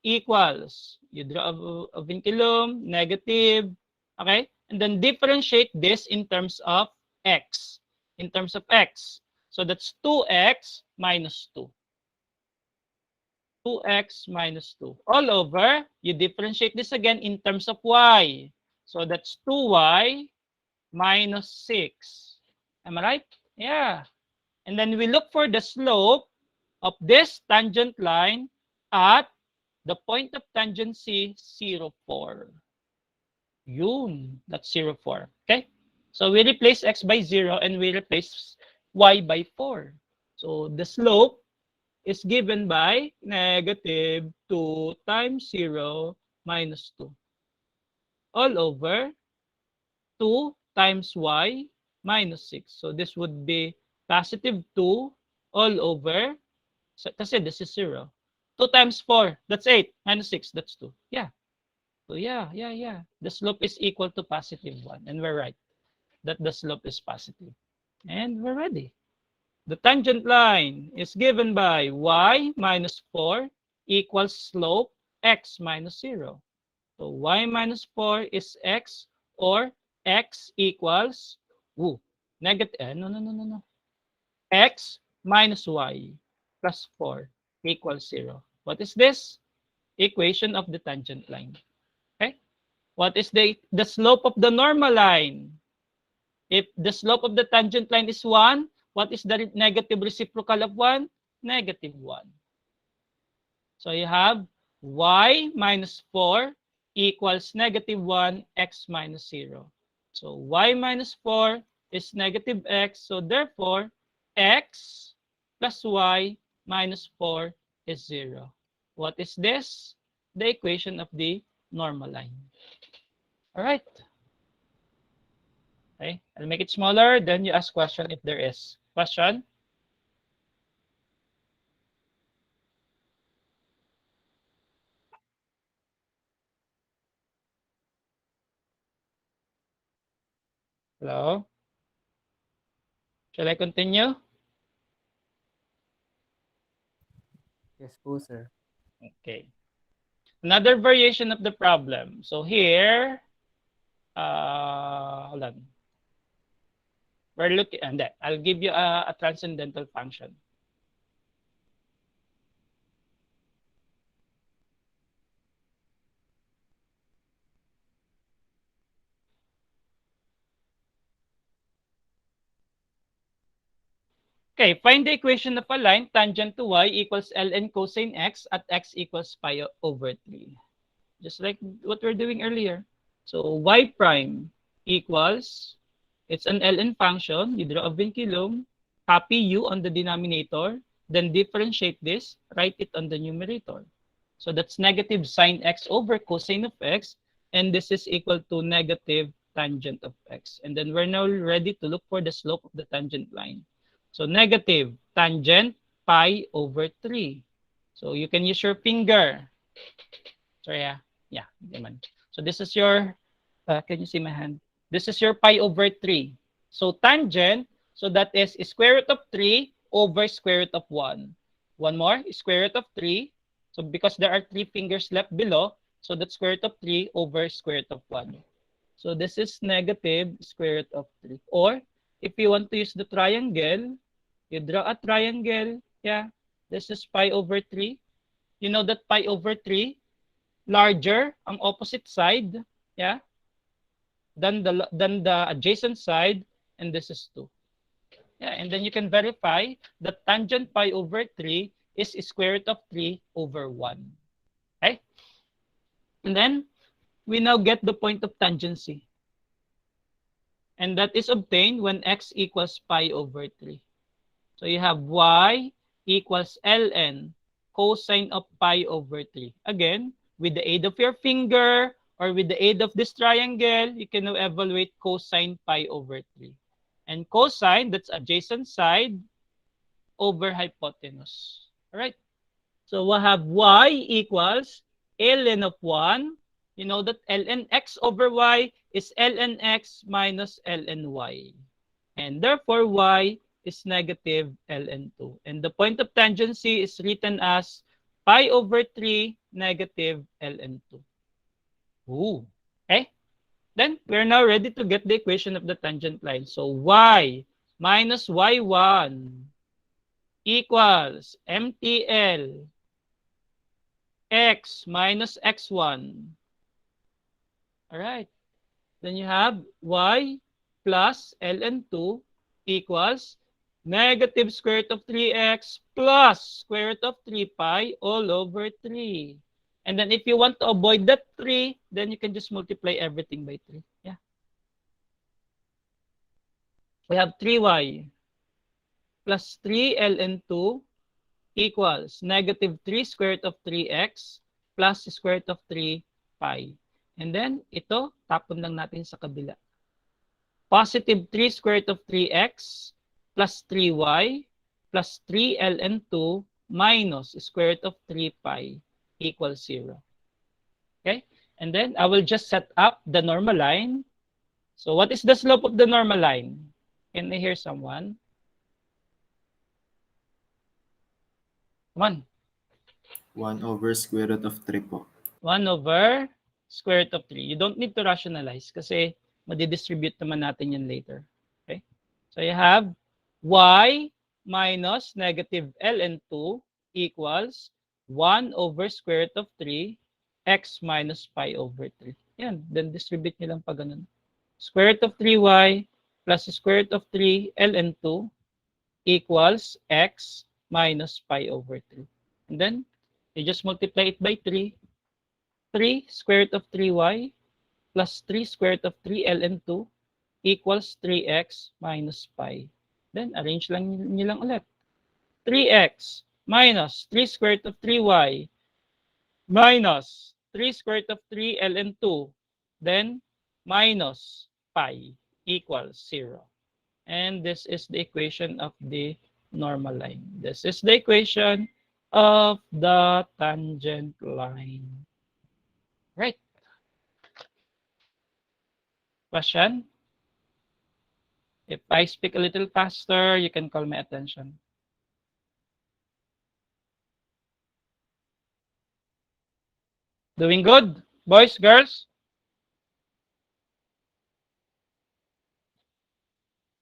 equals, you draw a vinculum, negative, okay? And then differentiate this in terms of x. In terms of x. So that's 2x minus 2. 2x minus 2. All over, you differentiate this again in terms of y. So that's 2y minus 6. Am I right? Yeah. And then we look for the slope of this tangent line at the point of tangency 0, 4. Yun. That's 0, 4. Okay? So we replace x by 0 and we replace y by 4. So the slope is given by negative 2 times 0 minus 2. All over 2 times y minus 6. So this would be positive 2 all over, kasi this is 0. 2 times 4, that's 8. Minus 6, that's 2. Yeah. So yeah. The slope is equal to positive 1. And we're right that the slope is positive. And we're ready. The tangent line is given by y minus 4 equals slope x minus 0. So y minus 4 is x, or x equals negative, no. X minus y plus 4 equals 0. What is this? Equation of the tangent line. Okay? What is the slope of the normal line? If the slope of the tangent line is 1, what is the negative reciprocal of 1? Negative 1. So you have y minus 4 equals negative 1, x minus 0. So y minus 4 is negative x. So therefore, x plus y minus 4 is 0. What is this? The equation of the normal line. All right. Okay, I'll make it smaller. Then you ask question if there is. Question? Hello? Shall I continue? Yes po, sir. Okay. Another variation of the problem. So here, hold on. We're looking, and then I'll give you a transcendental function. Okay, find the equation of a line tangent to y equals ln cosine x at x equals pi over 3. Just like what we're doing earlier. So y prime equals, it's an ln function. You draw a vinculum, copy u on the denominator, then differentiate this, write it on the numerator. So that's negative sine x over cosine of x, and this is equal to negative tangent of x. And then we're now ready to look for the slope of the tangent line. So negative tangent pi over 3. So you can use your finger. Sorry, yeah. So this is your, can you see my hand? This is your pi over 3. So tangent, so that is square root of 3 over square root of 1. One more, square root of 3. So because there are 3 fingers left below, so that's square root of 3 over square root of 1. So this is negative square root of 3. Or if you want to use the triangle, you draw a triangle. Yeah, this is pi over 3. You know that pi over 3, larger ang opposite side, yeah, than the adjacent side, and this is 2. Yeah, and then you can verify that tangent pi over 3 is square root of 3 over 1. Okay? And then we now get the point of tangency. And that is obtained when x equals pi over 3. So you have y equals ln cosine of pi over 3. Again, with the aid of your finger or with the aid of this triangle, you can now evaluate cosine pi over 3. And cosine, that's adjacent side, over hypotenuse. All right. So we'll have y equals ln of 1. You know that ln x over y is ln x minus ln y. And therefore, y is negative ln 2. And the point of tangency is written as pi over 3 negative ln 2. Ooh. Okay. Then we're now ready to get the equation of the tangent line. So y minus y1 equals MTL x minus x1. All right. Then you have y plus ln 2 equals negative square root of 3x plus square root of 3 pi all over 3. And then if you want to avoid that 3, then you can just multiply everything by 3. Yeah. We have 3y plus 3 ln 2 equals negative 3 square root of 3x plus square root of 3 pi. And then ito, tapon lang natin sa kabila. Positive 3 square root of 3x plus 3y plus 3 ln 2 minus square root of 3 pi equals 0. Okay? And then I will just set up the normal line. So what is the slope of the normal line? Can I hear someone? Come on. 1 over square root of 3 po. 1 over square root of 3. You don't need to rationalize kasi madidistribute naman natin yan later. Okay? So you have y minus negative ln 2 equals 1 over square root of 3 x minus pi over 3. Yan. Then distribute nyo lang pa ganun. Square root of 3y plus square root of 3 ln 2 equals x minus pi over 3. And then you just multiply it by 3. 3 square root of 3y plus 3 square root of 3 ln 2 equals 3x minus pi. Then arrange lang nyo lang ulit. 3x minus 3 square root of 3y minus 3 square root of 3 ln 2. Then minus pi equals 0. And this is the equation of the normal line. This is the equation of the tangent line. Right. Question? If I speak a little faster, you can call my attention. Doing good? Boys, girls?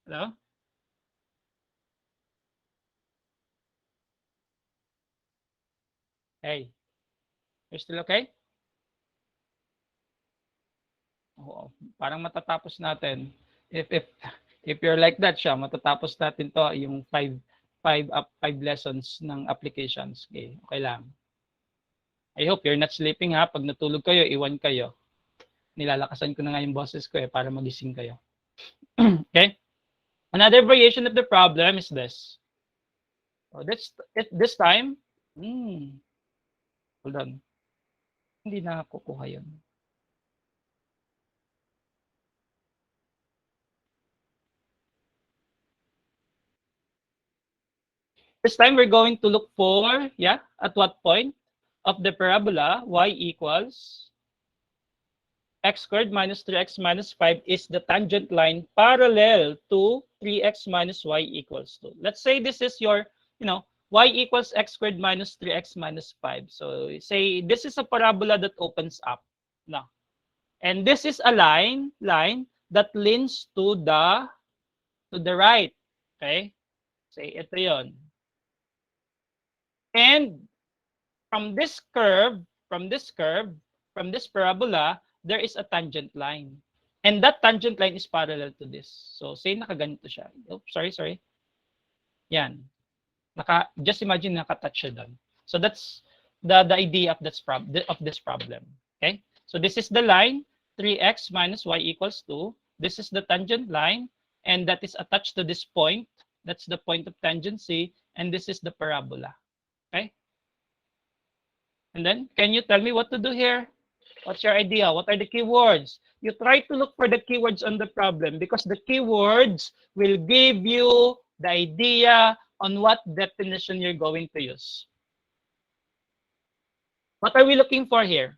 Hello? Hey, you're still okay? Oo, parang matatapos natin. If you're like that siya, matatapos natin to yung 5 lessons ng applications. Okay, okay lang. I hope you're not sleeping ha. Pag natulog kayo, iwan kayo. Nilalakasan ko na nga yung boses ko para magising kayo. Okay? Another variation of the problem is this. So this time, hold on. Hindi na kukuha yun. This time we're going to look for, at what point of the parabola y equals x squared minus 3x minus 5 is the tangent line parallel to 3x minus y equals 2. Let's say this is your, y equals x squared minus 3x minus 5. So say this is a parabola that opens up now. And this is a line that leans to the right. Okay? Say ito yon. And from this parabola, there is a tangent line. And that tangent line is parallel to this. So say nakaganito siya. Oh, sorry. Yan. Just imagine nakatouch siya doon. So that's the idea of this problem. Okay? So this is the line 3x minus y equals 2. This is the tangent line and that is attached to this point. That's the point of tangency and this is the parabola. Okay? And then, can you tell me what to do here? What's your idea? What are the keywords? You try to look for the keywords on the problem because the keywords will give you the idea on what definition you're going to use. What are we looking for here?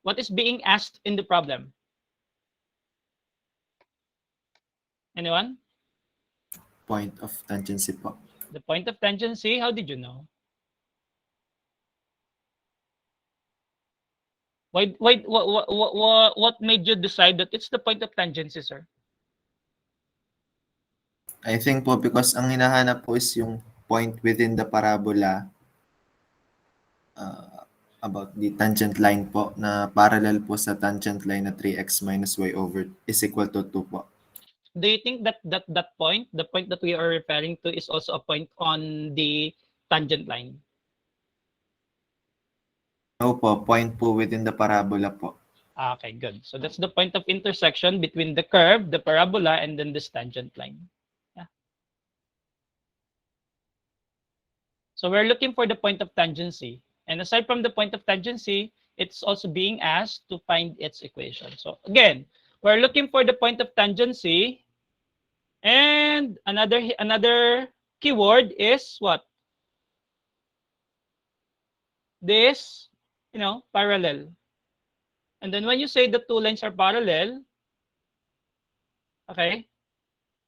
What is being asked in the problem? Anyone? Point of tangency po. The point of tangency, how did you know? What made you decide that it's the point of tangency, sir? I think po because ang hinahanap po is yung point within the parabola about the tangent line po na parallel po sa tangent line na 3x minus y over is equal to 2 po. Do you think that point, the point that we are referring to, is also a point on the tangent line? No po, point po within the parabola po. Okay, good. So that's the point of intersection between the curve, the parabola, and then this tangent line. Yeah. So we're looking for the point of tangency. And aside from the point of tangency, it's also being asked to find its equation. So again, we're looking for the point of tangency. And another keyword is what? This, parallel. And then when you say the two lines are parallel, okay,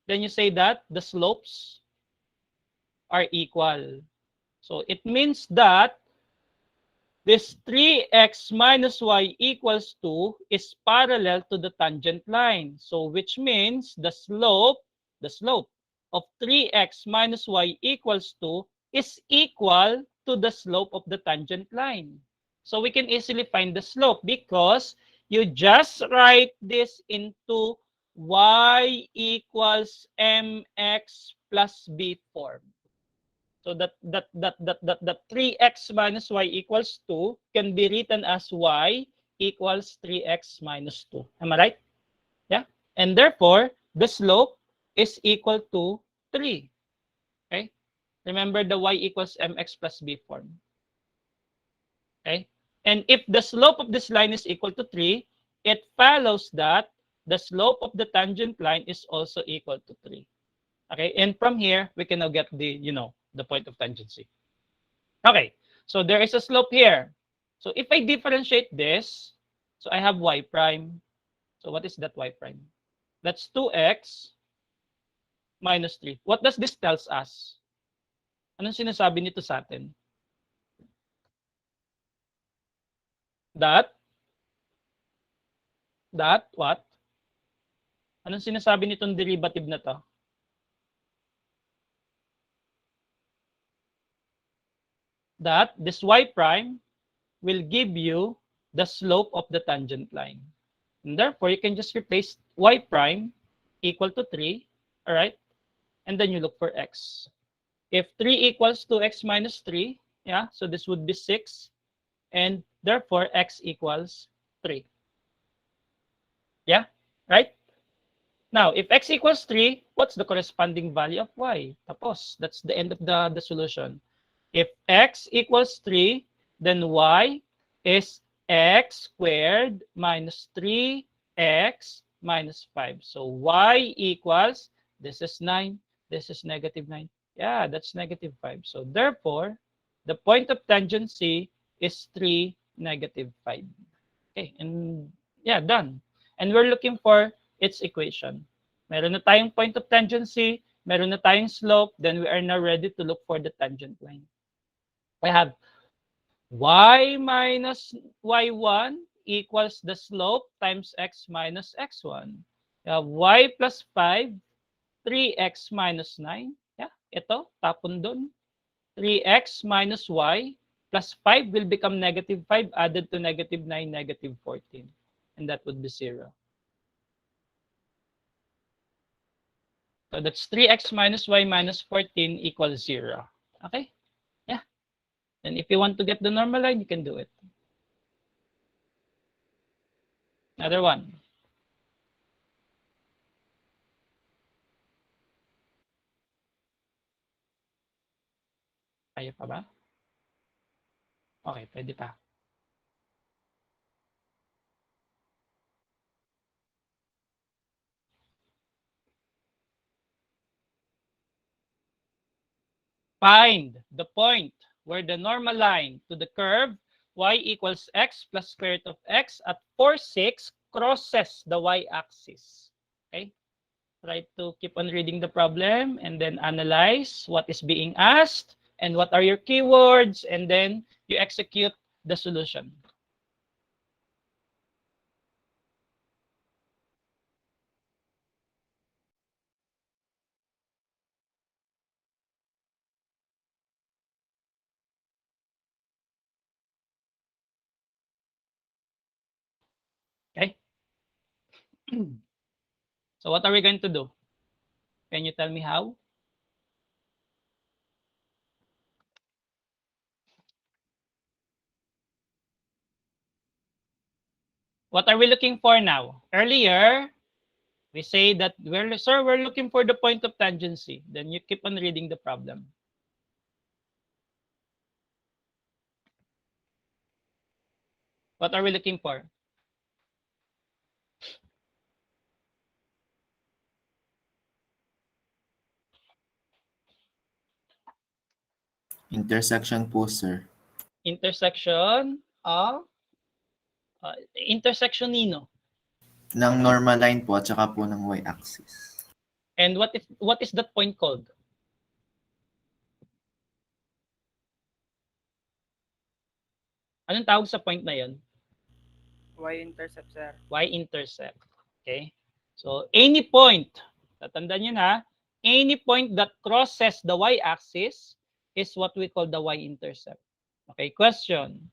then you say that the slopes are equal. So it means that this 3x minus y equals 2 is parallel to the tangent line. So which means the slope of 3x minus y equals 2 is equal to the slope of the tangent line. So we can easily find the slope because you just write this into y equals mx plus b form. So that 3x minus y equals 2 can be written as y equals 3x minus 2. Am I right? Yeah. And therefore, the slope is equal to 3. Okay? Remember the y equals mx plus b form. Okay? And if the slope of this line is equal to 3, it follows that the slope of the tangent line is also equal to 3. Okay? And from here, we can now get the, the point of tangency. Okay, so there is a slope here. So if I differentiate this, so I have y prime. So what is that y prime? That's 2x minus 3. What does this tells us? Anong sinasabi nito sa atin? That what? Anong sinasabi nitong derivative na to? That this y prime will give you the slope of the tangent line. And therefore, you can just replace y prime equal to 3, all right? And then you look for x. If 3 equals 2x minus 3, yeah, so this would be 6. And therefore, x equals 3. Yeah, right? Now, if x equals 3, what's the corresponding value of y? Tapos, that's the end of the solution. If x equals 3, then y is x squared minus 3x minus 5. So y equals, this is 9, this is negative 9. Yeah, that's negative 5. So therefore, the point of tangency is 3, negative 5. Okay, and yeah, done. And we're looking for its equation. Meron na tayong point of tangency, meron na tayong slope, then we are now ready to look for the tangent line. I have y minus y1 equals the slope times x minus x1. You have y plus 5, 3x minus 9. Yeah, ito, tapon dun. 3x minus y plus 5 will become negative 5 added to negative 9, negative 14. And that would be 0. So that's 3x minus y minus 14 equals 0. Okay? Yeah. And if you want to get the normal line, you can do it. Another one. Kaya pa ba? Okay, pwede pa. Find the point where the normal line to the curve y equals x plus square root of x at 4, 6 crosses the y-axis. Okay? Try to keep on reading the problem and then analyze what is being asked and what are your keywords, and then you execute the solution. Okay? So what are we going to do? Can you tell me how? What are we looking for now? Earlier, we say that, sir, we're looking for the point of tangency. Then you keep on reading the problem. What are we looking for? Intersection po, sir. Intersection of intersection nino. Ng normal line po at saka po ng y-axis. And what is that point called? Anong tawag sa point na yon? Y-intercept, sir. Y-intercept. Okay? So, any point, tatandaan nyo na, any point that crosses the y-axis is what we call the y-intercept. Okay, question.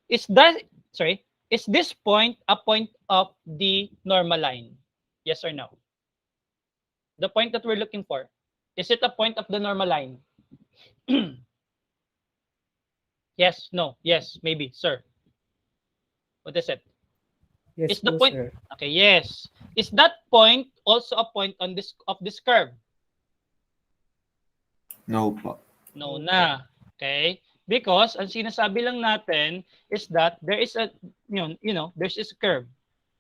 Is this point a point of the normal line? Yes or no? The point that we're looking for, is it a point of the normal line? Yes, no, yes, maybe, sir. What is it? Yes Is the po, point- sir. Okay, yes. Is that point also a point on this curve? No po. No na. Okay? Because ang sinasabi lang natin is that there is a there's this curve.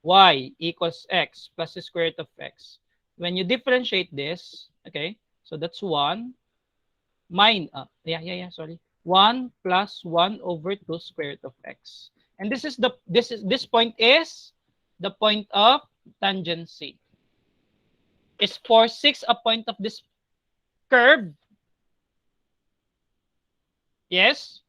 Y equals x plus the square root of x. When you differentiate this, okay? So that's 1 sorry. 1 plus 1 over 2 square root of x. And this point is the point of tangency. Is 4, 6 a point of this curve? Yes.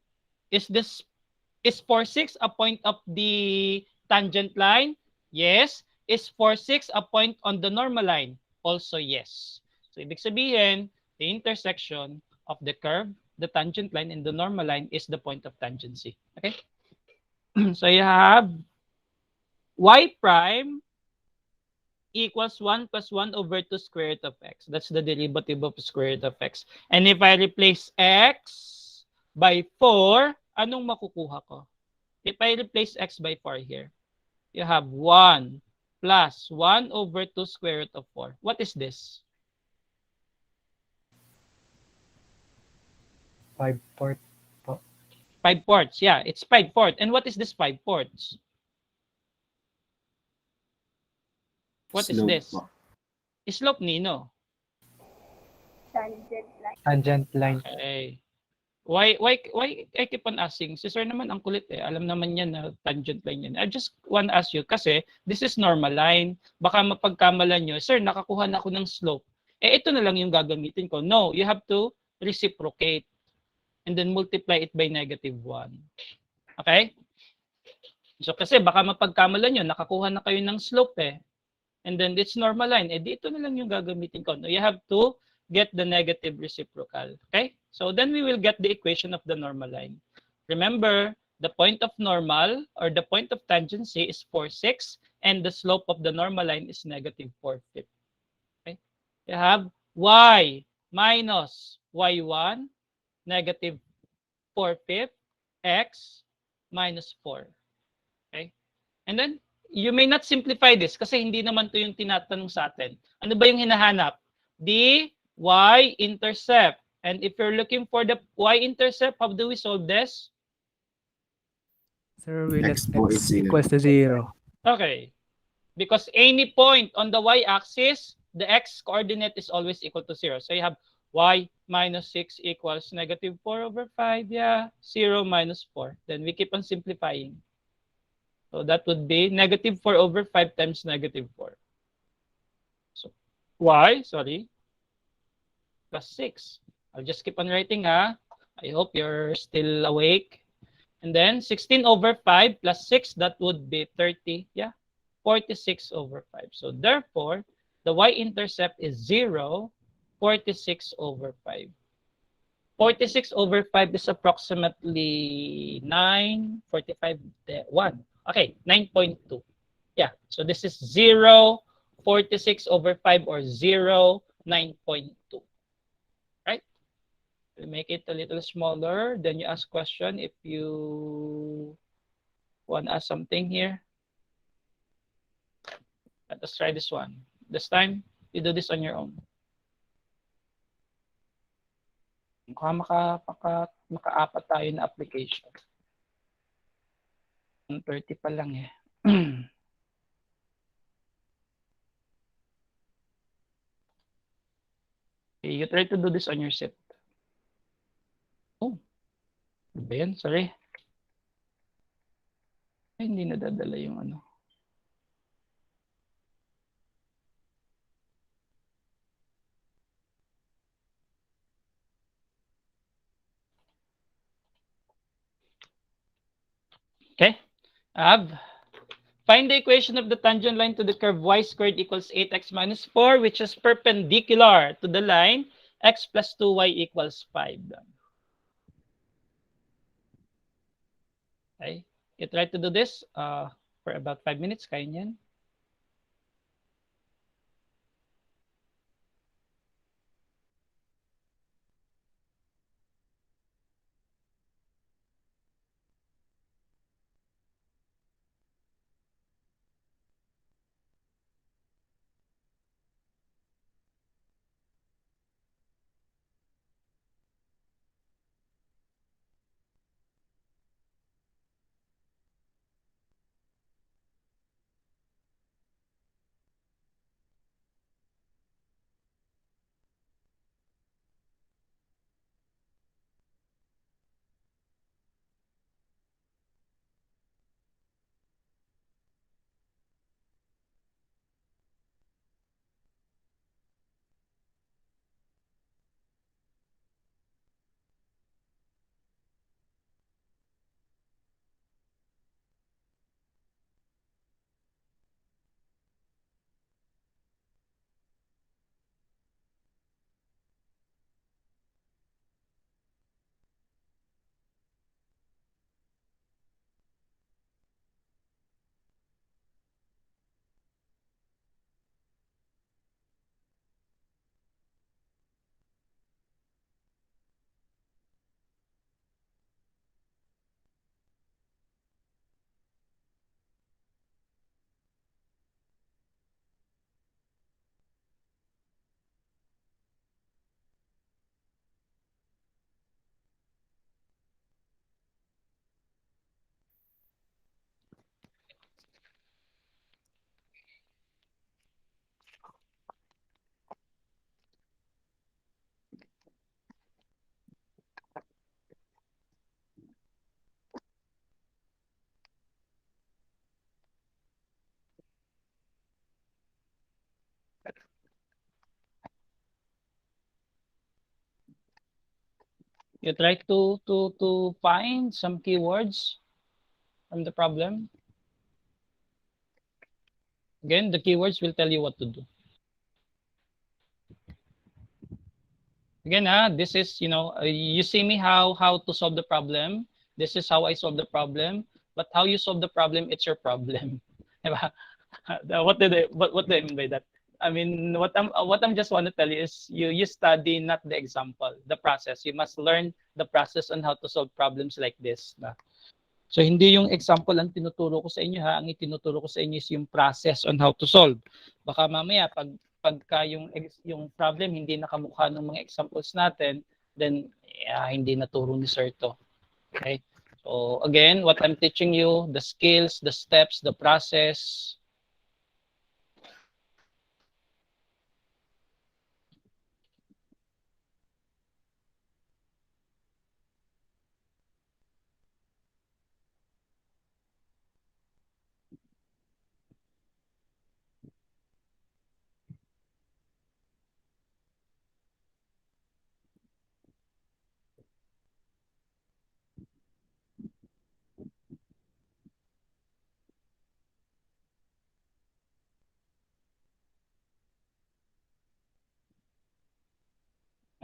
Is 4, 6 a point of the tangent line? Yes. Is 4, 6 a point on the normal line? Also yes. So ibig sabihin, the intersection of the curve, the tangent line, and the normal line is the point of tangency. Okay? So you have y prime equals 1 plus 1 over 2 square root of x. That's the derivative of square root of x. And if I replace x by 4, anong makukuha ko? If I replace x by 4 here, you have 1 plus 1 over 2 square root of 4. What is this? 5/4. 5/4. Yeah, it's 5/4. And what is this 5/4? What is Slope this? po. Slope nino. Tangent line. Tangent line. Okay. Why I keep on asking? Si sir naman ang kulit eh. Alam naman niya na tangent line yan. I just want to ask you kasi this is normal line. Baka mapagkamalan nyo, sir, nakakuha na ako ng slope. Eh, ito na lang yung gagamitin ko. No, you have to reciprocate and then multiply it by -1. Okay? So kasi baka mapagkamalan nyo, nakakuha na kayo ng slope eh. And then it's normal line. Eh, dito na lang yung gagamitin ko. No, you have to get the negative reciprocal. Okay? So then we will get the equation of the normal line. Remember, the point of normal or the point of tangency is 4, 6, and the slope of the normal line is -4/5. Okay? You have y minus y1 -4/5 x minus 4. Okay? And then, you may not simplify this kasi hindi naman to yung tinatanong sa atin. Ano ba yung hinahanap? The y-intercept. And if you're looking for the y-intercept, how do we solve this? Sir, we let X po is x equals to 0. Okay. Because any point on the y-axis, the x coordinate is always equal to 0. So you have y minus 6 equals negative 4 over 5. Yeah, 0 minus 4. Then we keep on simplifying. So that would be negative 4 over 5 times negative 4. So y, sorry, plus 6. I'll just keep on writing, ha. I hope you're still awake. And then 16 over 5 plus 6, that would be 30. Yeah, 46 over 5. So therefore, the y-intercept is 0, 46 over 5. 46 over 5 is approximately 9, 45, 1. Okay, 9.2. Yeah, so this is 0, 46 over 5 or 0, 9.2. Right? We make it a little smaller. Then you ask question if you want to ask something here. Let us try this one. This time, you do this on your own. Maka-apat tayo na application. 1:30 pa lang eh. Okay, you try to do this on your set. Oh, ano ba yan? Sorry. Ay, hindi nadadala yung ano. Okay, find the equation of the tangent line to the curve y squared equals 8x minus 4, which is perpendicular to the line x plus 2y equals 5. Okay, you try to do this for about 5 minutes. Kaya niyan. You try to find some keywords from the problem. Again, the keywords will tell you what to do. Again, this is, you see me how to solve the problem. This is how I solve the problem. But how you solve the problem, it's your problem. What do I mean by that? I mean, what I'm just want to tell you is you study not the example, the process. You must learn the process on how to solve problems like this. So hindi yung example ang tinuturo ko sa inyo ha, ang itinuturo ko sa inyo is yung process on how to solve. Baka mamaya pagka yung problem hindi nakamukha ng mga examples natin, then hindi naturo ni sir to. Okay? So again, what I'm teaching you, the skills, the steps, the process.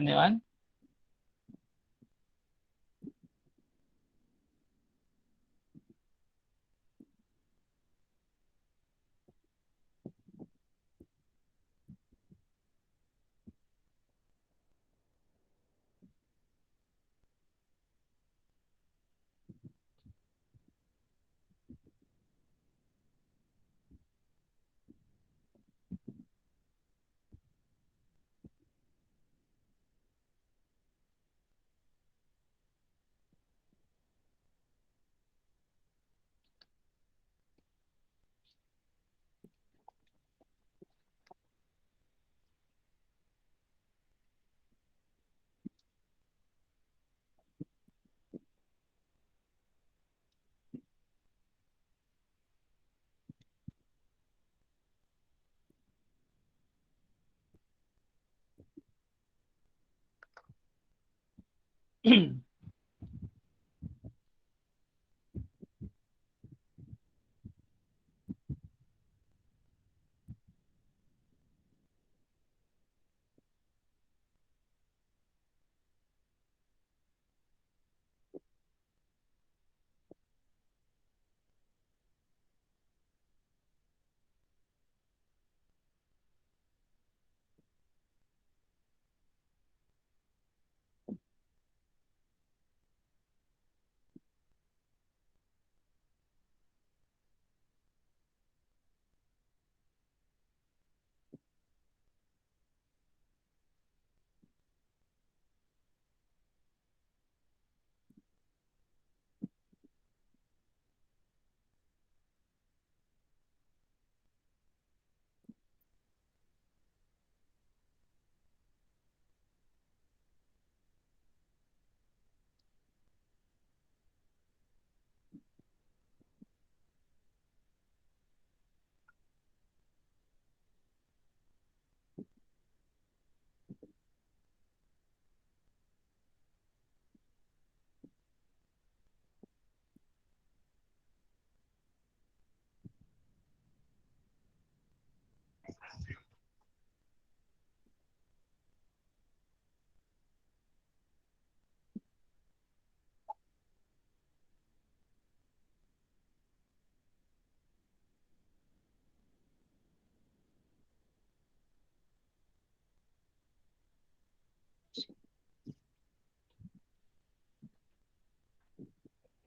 Ano yan?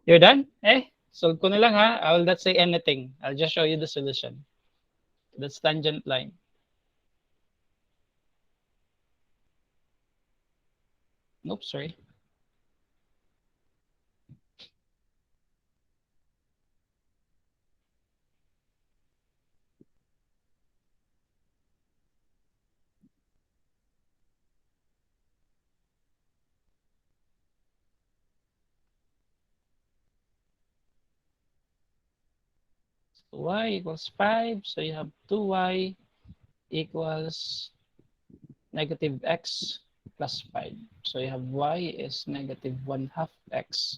You're done? Solve ko na lang ha. I will not say anything. I'll just show you the solution. That's tangent line. Nope, sorry. So y equals 5. So you have 2y equals negative x plus 5. So you have y is negative 1/2 x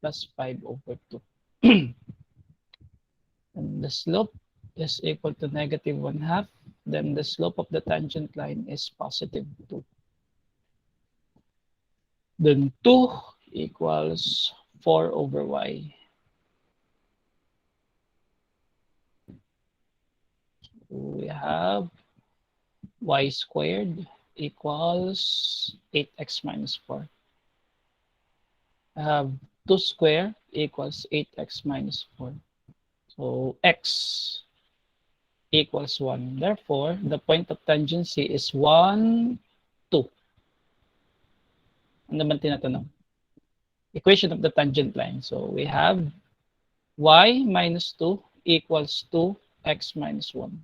plus 5 over 2. And the slope is equal to negative 1/2. Then the slope of the tangent line is positive 2. Then 2 equals 4 over y. We have y squared equals 8x minus 4. I have 2 squared equals 8x minus 4. So x equals 1. Therefore, the point of tangency is 1, 2. Ano naman tinatanong? Equation of the tangent line. So we have y minus 2 equals 2x minus 1.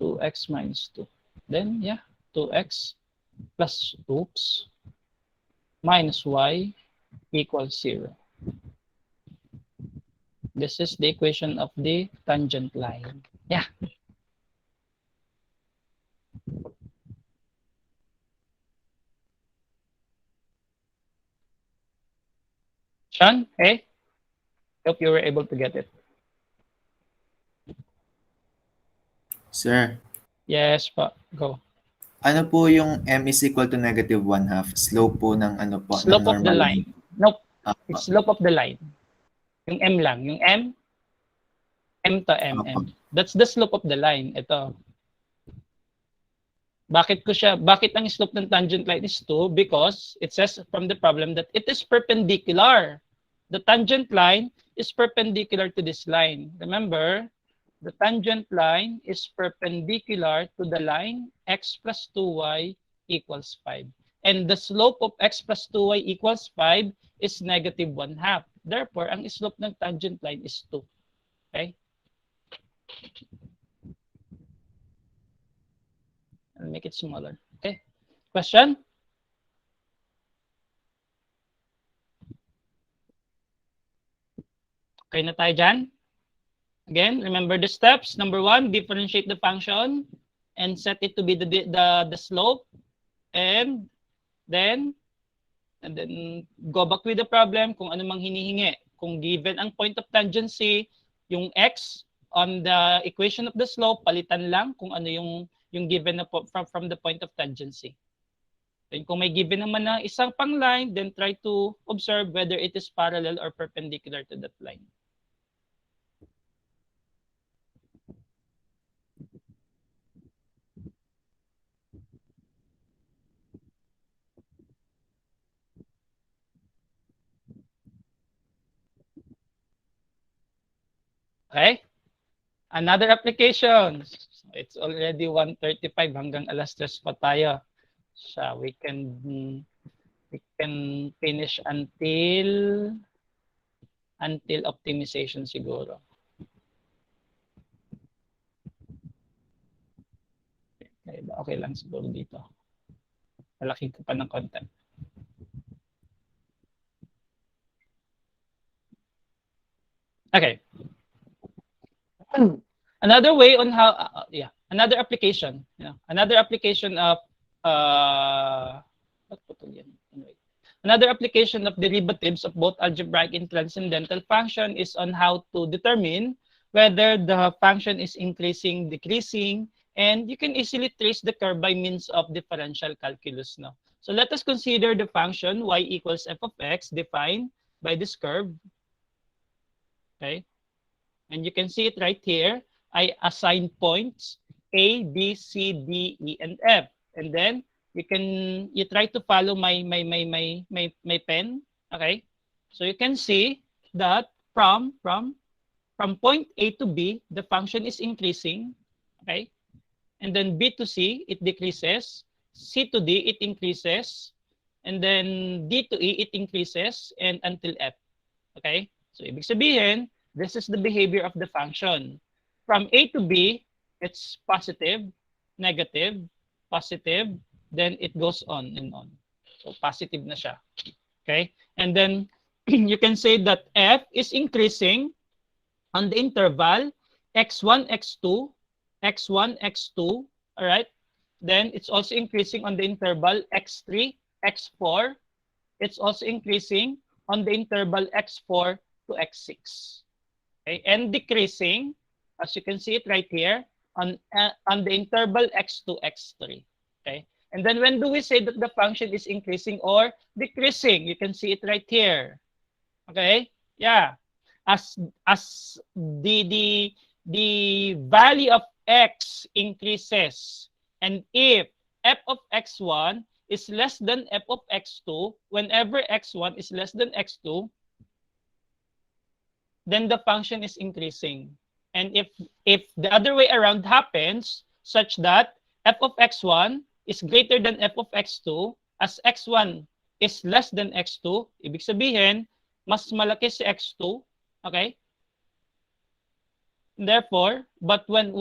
2x minus 2. Then, yeah, 2x plus, oops, minus y equals 0. This is the equation of the tangent line. Yeah. Sean, hey, hope you were able to get it. Sir, Yes, but go. Ano po yung m is equal to negative 1/2? Slope po ng ano po, ng Slope of the normal line. Nope. Apo. It's slope of the line. Yung M lang. Yung M to M. Apo. That's the slope of the line. Ito. Bakit ang slope ng tangent line is 2? Because it says from the problem that it is perpendicular. The tangent line is perpendicular to this line. Remember, the tangent line is perpendicular to the line x plus 2y equals 5. And the slope of x plus 2y equals 5 is negative 1/2. Therefore, ang slope ng tangent line is 2. Okay? I'll make it smaller. Okay? Question? Okay na tayo dyan? Again, remember the steps. Number 1, differentiate the function and set it to be the slope. And then go back with the problem kung ano mang hinihingi. Kung given ang point of tangency, yung x on the equation of the slope, palitan lang kung ano yung given na from the point of tangency. Then kung may given naman na isang pang line, then try to observe whether it is parallel or perpendicular to that line. Okay? Another application. It's already 1:35 hanggang alas 3 pa tayo. So we can finish until optimization siguro. Okay lang siguro dito. Malaki ko pa ng content. Okay. Another way on how, another application of, another application of derivatives of both algebraic and transcendental function is on how to determine whether the function is increasing, decreasing, and you can easily trace the curve by means of differential calculus. No? So let us consider the function y equals f of x defined by this curve. Okay. And you can see it right here. I assign points A, B, C, D, E, and F. And then you try to follow my pen. Okay. So you can see that from point A to B, the function is increasing. Okay. And then B to C, it decreases. C to D, it increases. And then D to E, it increases. And until F. Okay. So ibig sabihin, this is the behavior of the function. From A to B, it's positive, negative, positive, then it goes on and on. So positive na siya. Okay? And then you can say that F is increasing on the interval x1, x2, x1, x2, all right? Then it's also increasing on the interval x3, x4. It's also increasing on the interval x4 to x6. Okay, and decreasing, as you can see it right here, on the interval x2, x3. Okay, and then when do we say that the function is increasing or decreasing? You can see it right here. Okay, yeah, as the value of x increases, and if f of x1 is less than f of x2, whenever x1 is less than x2, then the function is increasing. And if the other way around happens, such that f of x1 is greater than f of x2, as x1 is less than x2, ibig sabihin, mas malaki si x2, okay? Therefore, but when,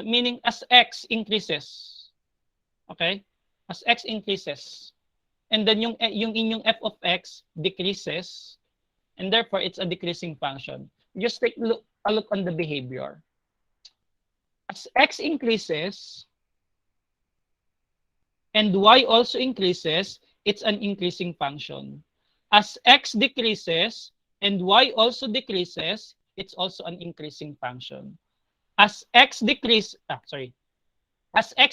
meaning as x increases, okay? As x increases, and then yung inyong f of x decreases, and therefore, it's a decreasing function. Just take a look on the behavior. As x increases and y also increases, it's an increasing function. As x decreases and y also decreases, it's also an increasing function. As x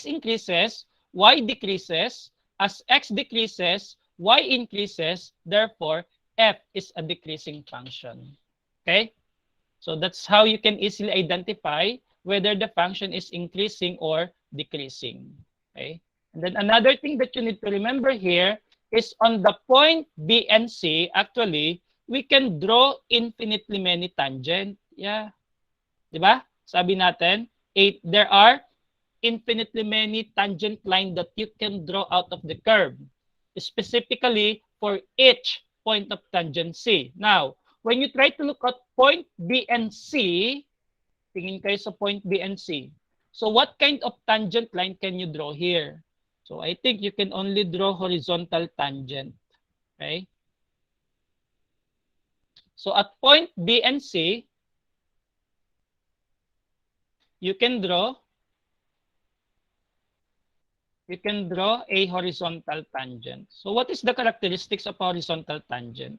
increases, y decreases. As x decreases, y increases. Therefore, f is a decreasing function. Okay? So that's how you can easily identify whether the function is increasing or decreasing. Okay? And then another thing that you need to remember here is on the point B and C, actually, we can draw infinitely many tangent. Yeah. Diba? Sabi natin, there are infinitely many tangent line that you can draw out of the curve, specifically for each point of tangent C. Now, when you try to look at point B and C, tingin kayo sa point B and C. So what kind of tangent line can you draw here? So I think you can only draw horizontal tangent. Okay? So at point B and C, you can draw a horizontal tangent. So what is the characteristics of horizontal tangent?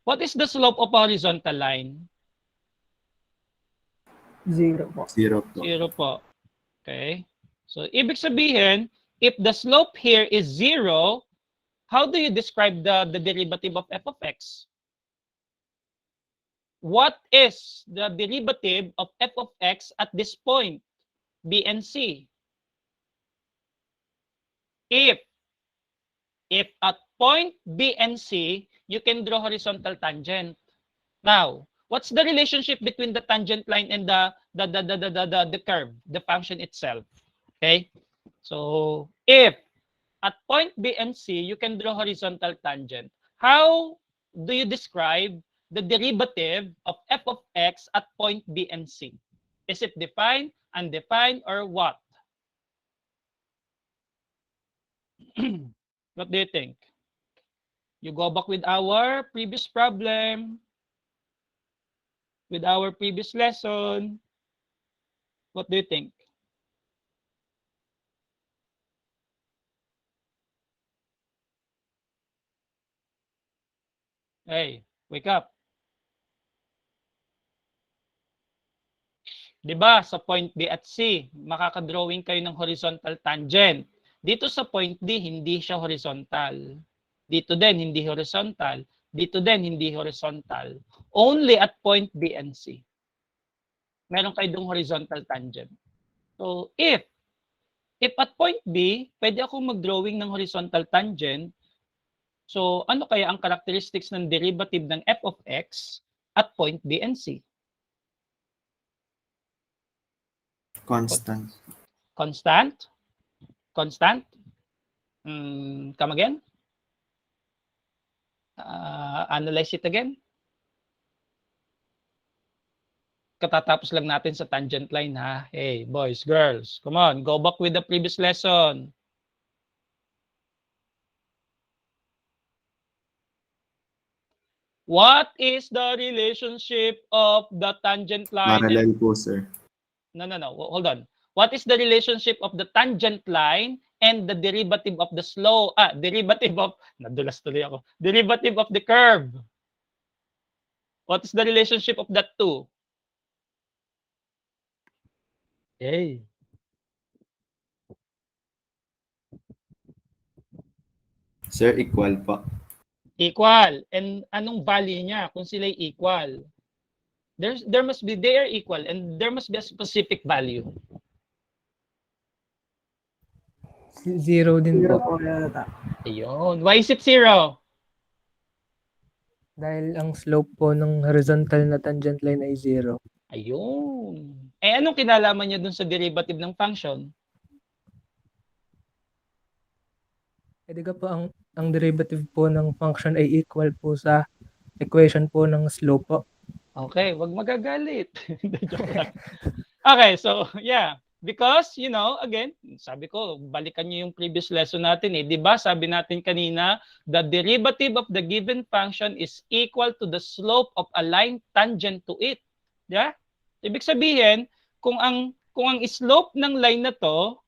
What is the slope of a horizontal line? 0 po. 0 po. 0 po. Okay? So ibig sabihin, if the slope here is 0, how do you describe the derivative of f of x? What is the derivative of f of x at this point, B and C? If at point B and C, you can draw horizontal tangent. Now, what's the relationship between the tangent line and the curve, the function itself? Okay? So, if at point B and C, you can draw horizontal tangent, how do you describe the derivative of f of x at point B and C? Is it defined, undefined, or what? What do you think? You go back with our previous problem, with our previous lesson. What do you think? Hey, wake up. Diba, sa point B at C, makakadrawing kayo ng horizontal tangent. Dito sa point D, hindi siya horizontal. Dito din, hindi horizontal. Dito din, hindi horizontal. Only at point B and C. Meron kayo dong horizontal tangent. So, if at point B, pwede akong mag-drawing ng horizontal tangent, so ano kaya ang characteristics ng derivative ng f of x at point B and C? Constant. Constant? Constant? Come again? Analyze it again. Katatapos lang natin sa tangent line, ha? Hey, boys, girls, come on, go back with the previous lesson. What is the relationship of the tangent line? Parallel po, sir. No. Hold on. What is the relationship of the tangent line and the derivative of the slope? Derivative of, nadulas tuloy ako. Derivative of the curve. What is the relationship of that two? Hey. Sir, equal po. Equal. And anong value niya kung sila equal? They are equal and there must be a specific value. 0 din po. Ayun. Why is it 0? Dahil ang slope po ng horizontal na tangent line ay 0. Ayun. Eh anong kinalaman niya dun sa derivative ng function? Pwede ka po ang derivative po ng function ay equal po sa equation po ng slope po. Okay, wag magagalit. Joke lang. Okay, so yeah. Because, again, sabi ko, balikan niyo yung previous lesson natin eh. Diba, sabi natin kanina, the derivative of the given function is equal to the slope of a line tangent to it. Yeah? Ibig sabihin, kung ang slope ng line na to,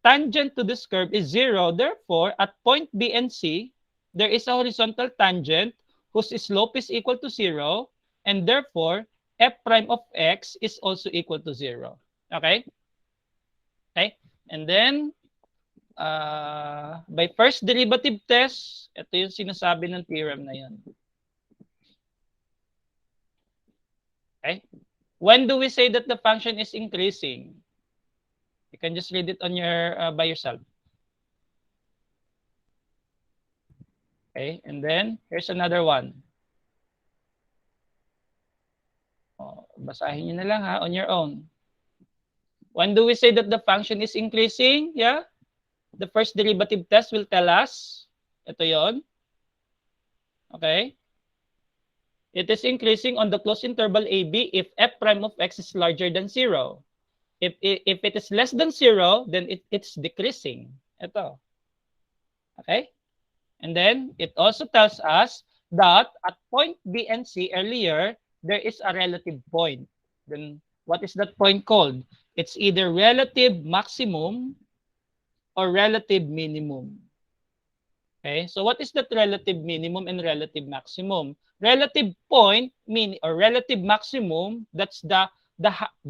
tangent to this curve is 0, therefore, at point B and C, there is a horizontal tangent whose slope is equal to 0, and therefore, f prime of x is also equal to 0. Okay? Okay? And then, by first derivative test, ito yung sinasabi ng theorem na yun. Okay? When do we say that the function is increasing? You can just read it on your by yourself. Okay, and then here's another one. Oh, basahin niyo na lang ha, on your own. When do we say that the function is increasing? Yeah, the first derivative test will tell us. Ito yon. Okay. It is increasing on the closed interval AB if f prime of x is larger than 0. If it is less than 0, then it's decreasing. Ito. Okay? And then it also tells us that at point B and C earlier, there is a relative point. Then what is that point called? It's either relative maximum or relative minimum. Okay, so what is that relative minimum and relative maximum? Relative point or relative maximum, that's the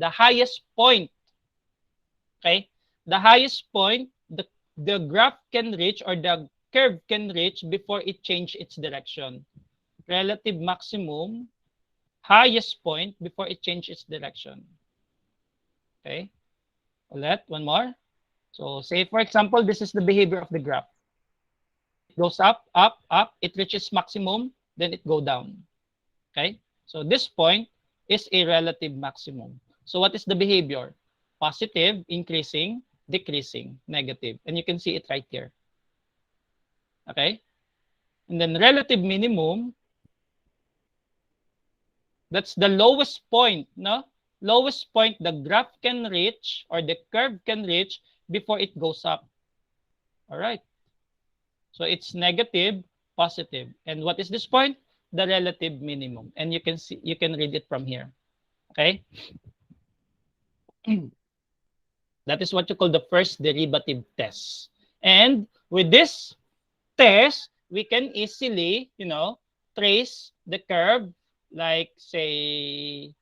highest point. Okay, the highest point the graph can reach or the curve can reach before it change its direction. Relative maximum, highest point before it change its direction. Okay, ulit, one more. So say for example, this is the behavior of the graph. It goes up, up, up, it reaches maximum, then it go down. Okay, so this point is a relative maximum. So what is the behavior? Positive, increasing, decreasing, negative. And you can see it right here. Okay, and then relative minimum, that's the lowest point, no? Lowest point the graph can reach or the curve can reach before it goes up. All right. So it's negative, positive. And what is this point? The relative minimum. And you can see, you can read it from here. Okay. That is what you call the first derivative test. And with this test, we can easily, trace the curve, like say,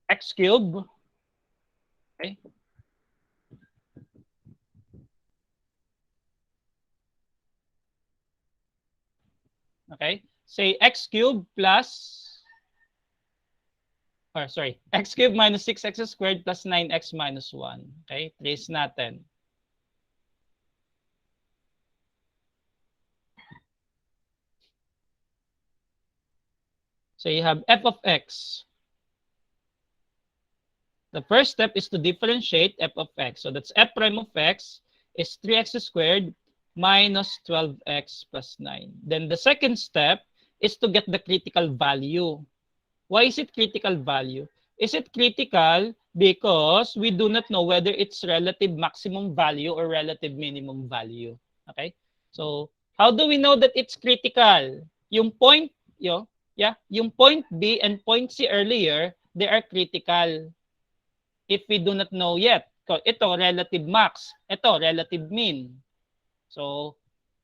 x cubed. Okay. Okay. Say x cubed plus, or sorry, x cubed minus 6x squared plus 9x minus 1. Okay. Trace natin. So you have f of x. The first step is to differentiate f of x. So that's f prime of x is 3x squared minus 12x plus 9. Then the second step is to get the critical value. Why is it critical value? Is it critical because we do not know whether it's relative maximum value or relative minimum value? Okay? So how do we know that it's critical? Yung point, yung point B and point C earlier, they are critical. If we do not know yet, ito relative max, ito relative mean. So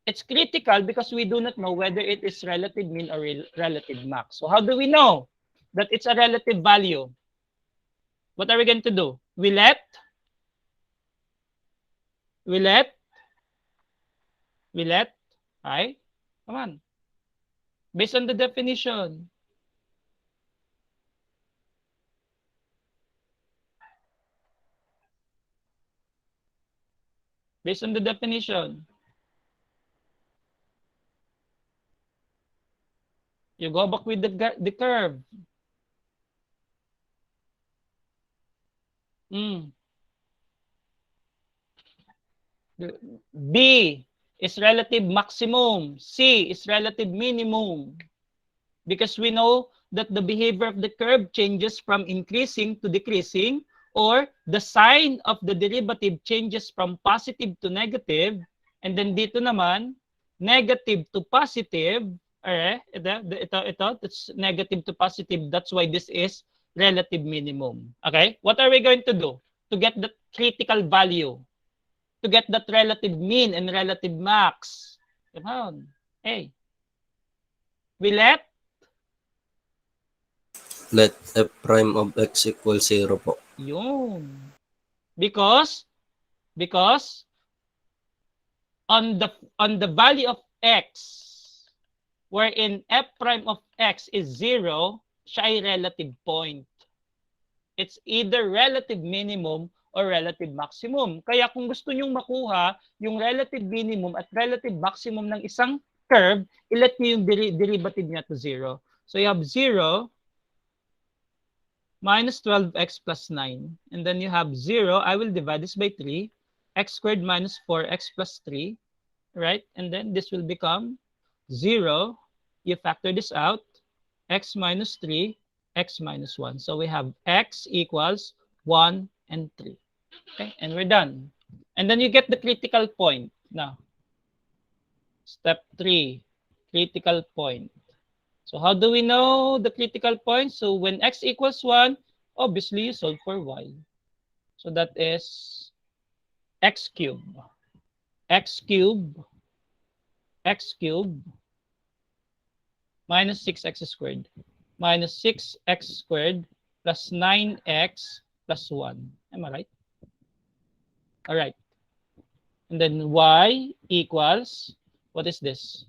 it's critical because we do not know whether it is relative mean or relative max. So how do we know that it's a relative value? What are we going to do? We let, right? Come on. Based on the definition. Based on the definition. You go back with the curve. B is relative maximum. C is relative minimum. Because we know that the behavior of the curve changes from increasing to decreasing, or the sign of the derivative changes from positive to negative, and then dito naman, negative to positive. Ito, it's negative to positive. That's why this is relative minimum. Okay? What are we going to do to get the critical value? To get that relative mean and relative max? Come on. Hey. We let f prime of x equals 0 po. Yun. Because on the value of x, wherein f prime of x is 0, siya ay relative point. It's either relative minimum or relative maximum. Kaya kung gusto nyong makuha yung relative minimum at relative maximum ng isang curve, ilet nyo yung derivative niya to 0. So you have 0 minus 12x plus 9. And then you have 0. I will divide this by 3. X squared minus 4x plus 3. Right? And then this will become 0. You factor this out. X minus 3. X minus 1. So we have x equals 1 and 3. Okay? And we're done. And then you get the critical point. Now, step 3. Critical point. So how do we know the critical point? So when x equals 1, obviously you solve for y. So that is x cubed. X cubed minus 6x squared minus 6x squared plus 9x plus 1. Am I right? All right. And then y equals, what is this?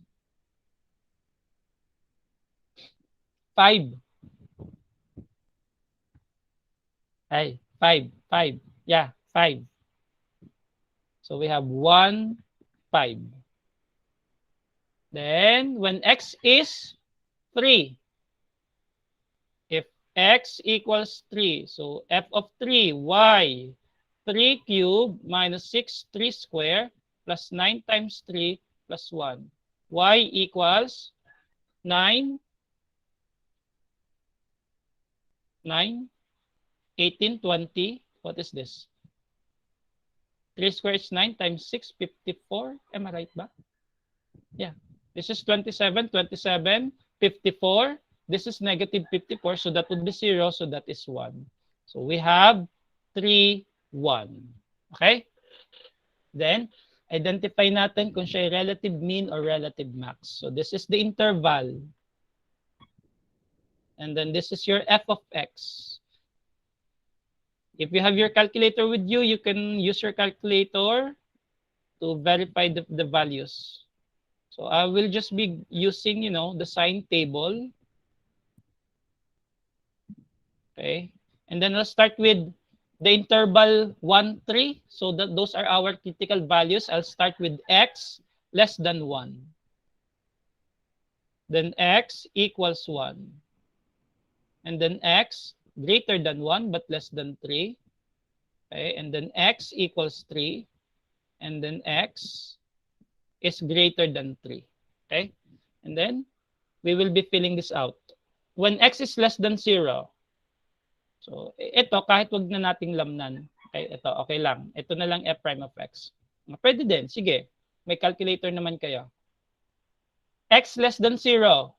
5. Hey, 5. Yeah, 5. So we have 1, 5. Then when x is 3, if x equals 3, so f of 3, y, 3 cubed minus 6, 3 square plus 9 times 3 plus 1. Y equals 9, 18, 20. What is this? 3 squared is 9 times 6, 54. Am I right ba? Yeah. This is 27, 57, 54. This is negative 54. So that would be 0. So that is 1. So we have 3, 1. Okay? Then, identify natin kung siya ay relative mean or relative max. So this is the interval. And then this is your f of x. If you have your calculator with you, you can use your calculator to verify the values. So I will just be using, the sign table. Okay. And then let's start with the interval 1, 3. So those are our critical values. I'll start with x less than 1. Then x equals 1. And then x greater than 1 but less than 3. Okay. And then x equals 3. And then x is greater than 3. Okay? And then we will be filling this out. When x is less than 0, so ito kahit wag na nating lamnan. Okay, ito okay lang. Ito na lang f prime of x. Pwede din. Sige. May calculator naman kayo. X less than 0.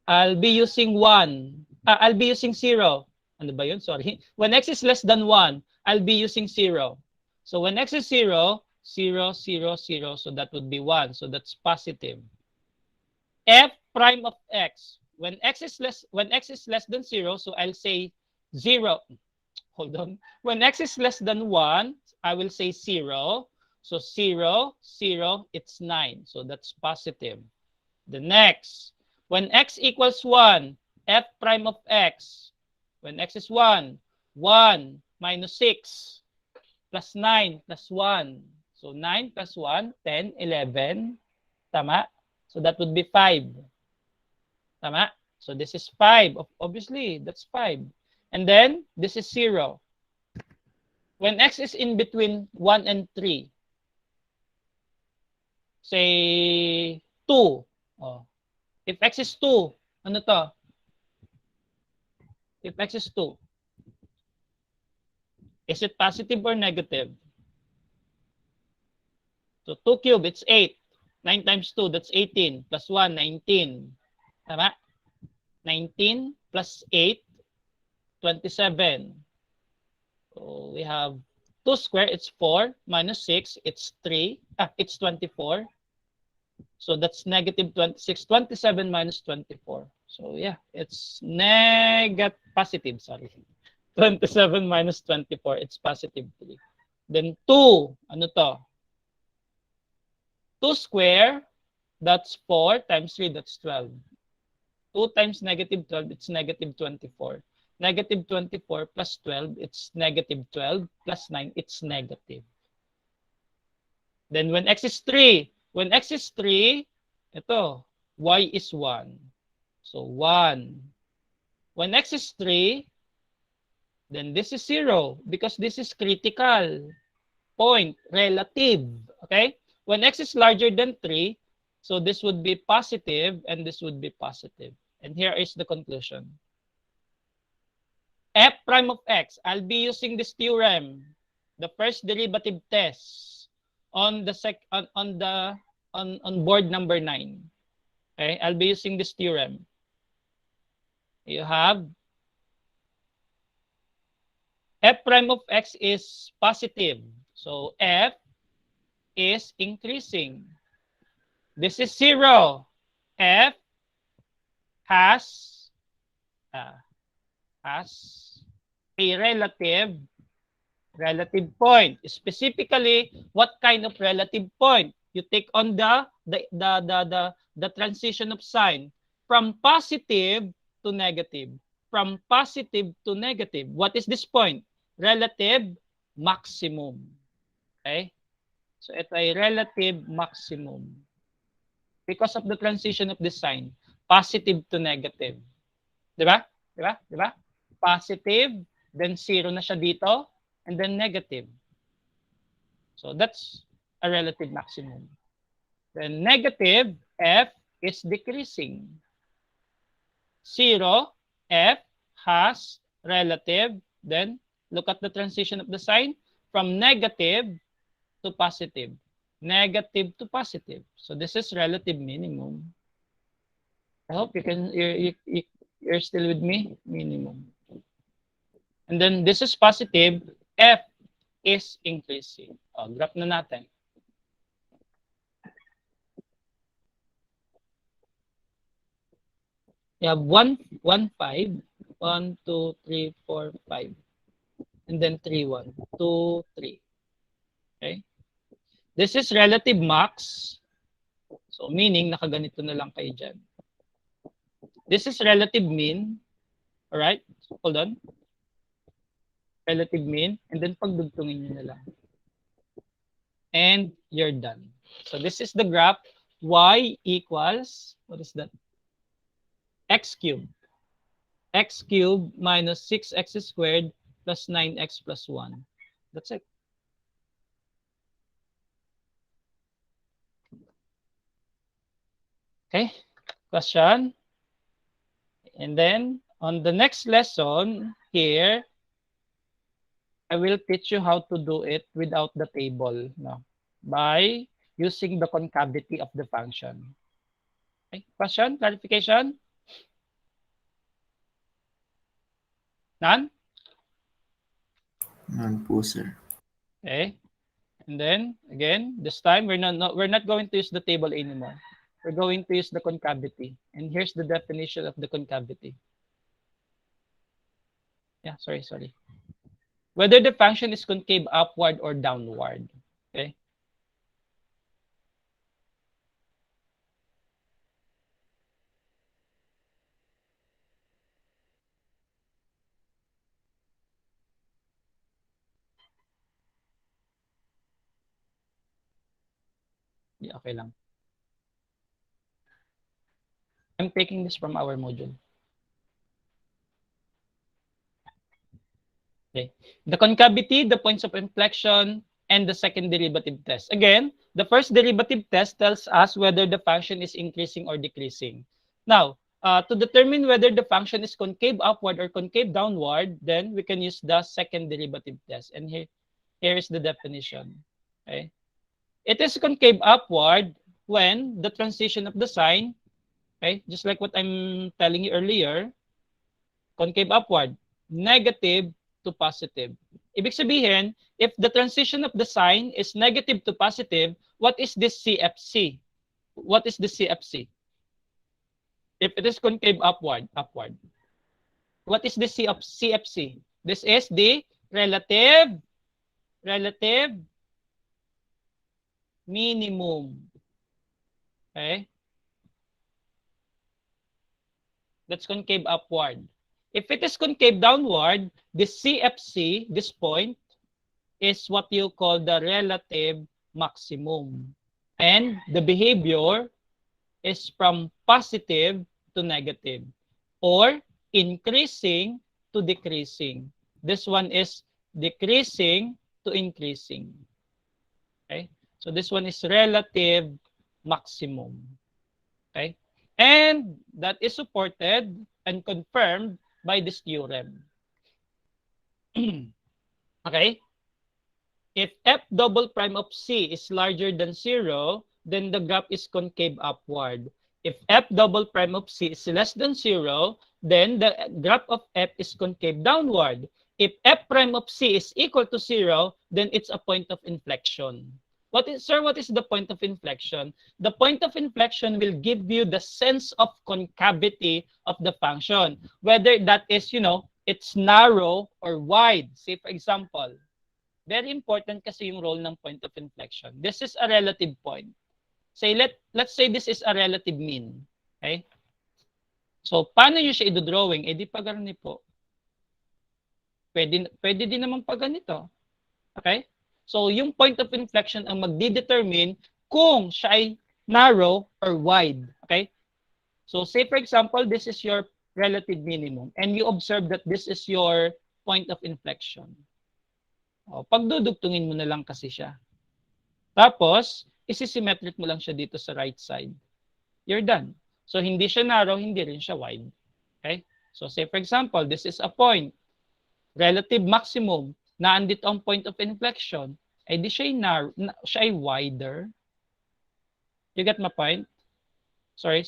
I'll be using 1. I'll be using 0. Ano ba yun? Sorry. When x is less than 1, I'll be using 0. So when x is 0, 0, 0, 0. So that would be 1. So that's positive. F prime of x. When x is less than 0, so I'll say 0. Hold on. When x is less than 1, I will say 0. So 0, 0, it's 9. So that's positive. The next, when x equals 1, f prime of x. When x is 1, 1 minus 6 plus 9 plus 1. So 9 plus 1, 10, 11. Tama? So that would be 5. Tama? So this is 5. Obviously, that's 5. And then, this is 0. When x is in between 1 and 3, say 2. Oh. If x is 2, ano to? If x is 2, is it positive or negative? So 2 cubed, it's 8. 9 times 2, that's 18. Plus 1, 19. Tama? 19 plus 8, 27. So we have 2 squared, it's 4. Minus 6, it's 3. It's 24. So that's negative 26. 27 minus 24. So yeah, it's positive, sorry. 27 minus 24, it's positive 3. Then 2, ano to? 2 square, that's 4 times 3, that's 12. 2 times negative 12, it's negative 24. Negative 24 plus 12, it's negative 12 plus 9, it's negative. Then when x is 3, ito, y is 1. So 1. When x is 3, then this is 0 because this is critical point, relative. Okay? When x is larger than 3, so this would be positive and this would be positive. And here is the conclusion. F prime of x, I'll be using this theorem, the first derivative test on the on board number 9. Okay, I'll be using this theorem. You have f prime of x is positive. So f is increasing. This is 0. F has a relative point. Specifically, what kind of relative point? You take on the transition of sign from positive to negative. From positive to negative. What is this point? Relative maximum. Okay? So ito ay relative maximum. Because of the transition of the sign, positive to negative. Diba? Diba? Diba? Positive, then 0 na siya dito, and then negative. So that's a relative maximum. Then negative, f is decreasing. 0, f has relative, then look at the transition of the sign from negative to positive. Negative to positive. So this is relative minimum. I hope you're still with me. Minimum. And then this is positive. F is increasing. Oh, graph na natin. You have 1, 1, 5. 1, 2, 3, 4, 5. And then 3, 1, 2, 3. Okay? This is relative max. So meaning, nakaganito na lang kayo dyan. This is relative mean. Alright? Hold on. Relative mean. And then pagdugtungin nyo na lang. And you're done. So this is the graph. Y equals, what is that? X cubed. X cubed minus 6x squared plus 9x plus 1. That's it. Okay, question. And then on the next lesson here, I will teach you how to do it without the table, no, by using the concavity of the function. Okay, question, clarification? None? None po, sir. Okay. And then again, this time we're not going to use the table anymore. We're going to use the concavity. And here's the definition of the concavity. Yeah, sorry. Whether the function is concave upward or downward. Okay. Yeah, okay lang. I'm taking this from our module. Okay. The concavity, the points of inflection, and the second derivative test. Again, the first derivative test tells us whether the function is increasing or decreasing. Now, to determine whether the function is concave upward or concave downward, then we can use the second derivative test. And here is the definition. Okay. It is concave upward when the transition of the sign, okay, just like what I'm telling you earlier, concave upward, negative to positive. Ibig sabihin, if the transition of the sign is negative to positive, what is this CFC? What is the CFC? If it is concave upward. What is the CFC? This is the relative minimum. Okay? That's concave upward. If it is concave downward, this CFC, this point, is what you call the relative maximum. And the behavior is from positive to negative or increasing to decreasing. This one is decreasing to increasing. Okay? So this one is relative maximum. Okay? And that is supported and confirmed by this theorem. Okay? If f double prime of C is larger than 0, then the graph is concave upward. If f double prime of C is less than 0, then the graph of f is concave downward. If f prime of C is equal to 0, then it's a point of inflection. What is the point of inflection? The point of inflection will give you the sense of concavity of the function. Whether that is, it's narrow or wide. Say, for example, very important kasi yung role ng point of inflection. This is a relative point. Say, let's say this is a relative mean. Okay? So, paano nyo siya idodrawing? Di pa ganun po. Pwede din naman pa ganito. Okay? So, yung point of inflection ang magdidetermine kung siya ay narrow or wide. Okay? So, say for example, this is your relative minimum and you observe that this is your point of inflection. Pagdudugtungin mo na lang kasi siya. Tapos, isi-symmetric mo lang siya dito sa right side. You're done. So, hindi siya narrow, hindi rin siya wide. Okay? So, say for example, this is a point. Relative maximum. Naandito ang point of inflection. Di siya ay wider. You get my point? Sorry.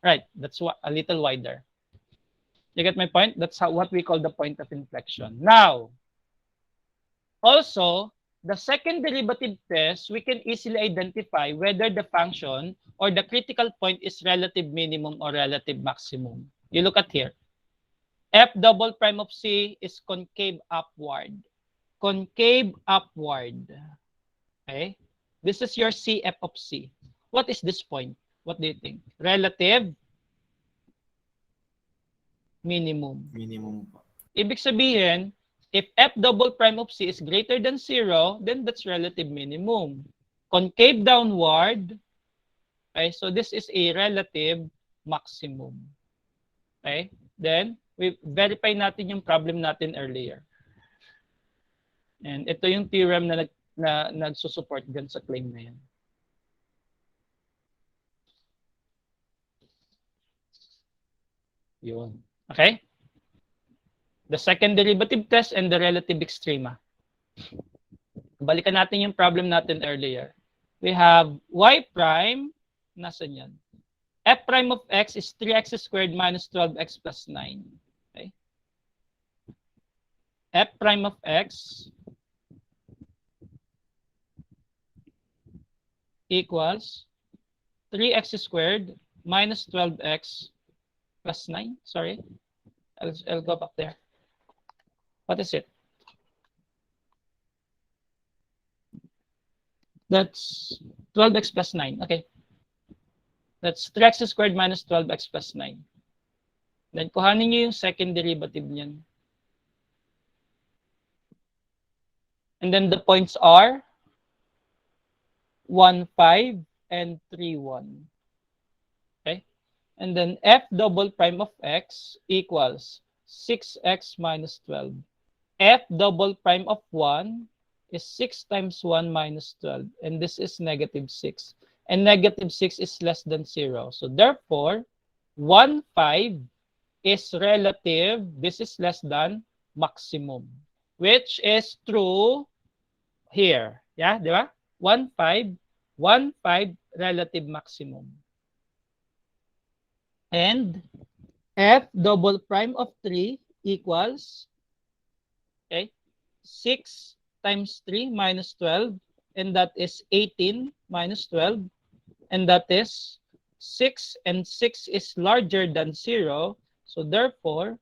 Right. That's a little wider. You get my point? That's what we call the point of inflection. Now, also, the second derivative test, we can easily identify whether the function or the critical point is relative minimum or relative maximum. You look at here. F double prime of C is concave upward. Concave upward. Okay? This is your CF of C. What is this point? What do you think? Relative minimum. Minimum po. Ibig sabihin, if f double prime of C is greater than 0, then that's relative minimum. Concave downward, okay, so this is a relative maximum. Okay? Then, we verify natin yung problem natin earlier. And ito yung theorem na nagsusupport dyan sa claim na yan. Yun. Okay? The second derivative test and the relative extrema. Balikan natin yung problem natin earlier. We have y prime, nasan yan? F prime of x is 3x squared minus 12x plus 9. Okay? F prime of x equals 3x squared minus 12x plus 9. Sorry. I'll go back there. What is it? That's 12x plus 9. Okay. That's 3x squared minus 12x plus 9. Then, kuhanin nyo yung second derivative niyan. And then the points are 1, 5, and 3, 1. Okay? And then f double prime of x equals 6x minus 12. F double prime of 1 is 6 times 1 minus 12. And this is negative 6. And negative 6 is less than 0. So therefore, 1, 5 is relative. This is less than maximum. Which is true here. Yeah, di ba? 1, 5 relative maximum. And f double prime of 3 equals, okay, 6 times 3 minus 12, and that is 18 minus 12, and that is 6, and 6 is larger than 0, so therefore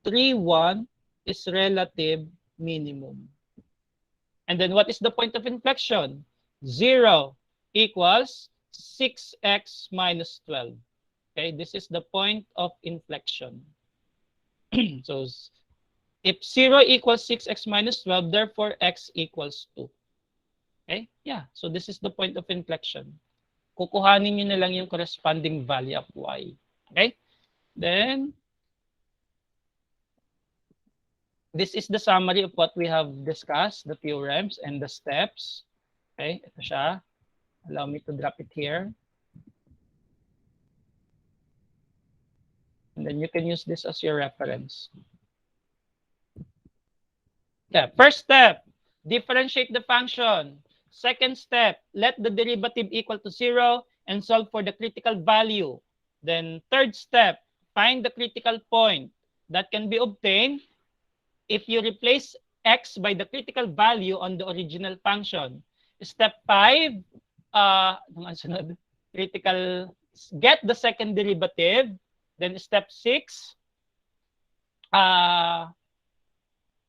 3, 1 is relative minimum. And then what is the point of inflection? 0 equals 6x minus 12. Okay, this is the point of inflection. So if 0 equals 6x minus 12, therefore x equals 2. Okay, yeah. So this is the point of inflection. Kukuhanin nyo na lang yung corresponding value of y. Okay? Then, this is the summary of what we have discussed, the theorems and the steps. Okay, ito siya. Allow me to drop it here. And then you can use this as your reference. Yeah, first step, differentiate the function. Second step, let the derivative equal to 0 and solve for the critical value. Then third step, find the critical point that can be obtained if you replace x by the critical value on the original function. Step 5, critical, get the second derivative. Then step 6,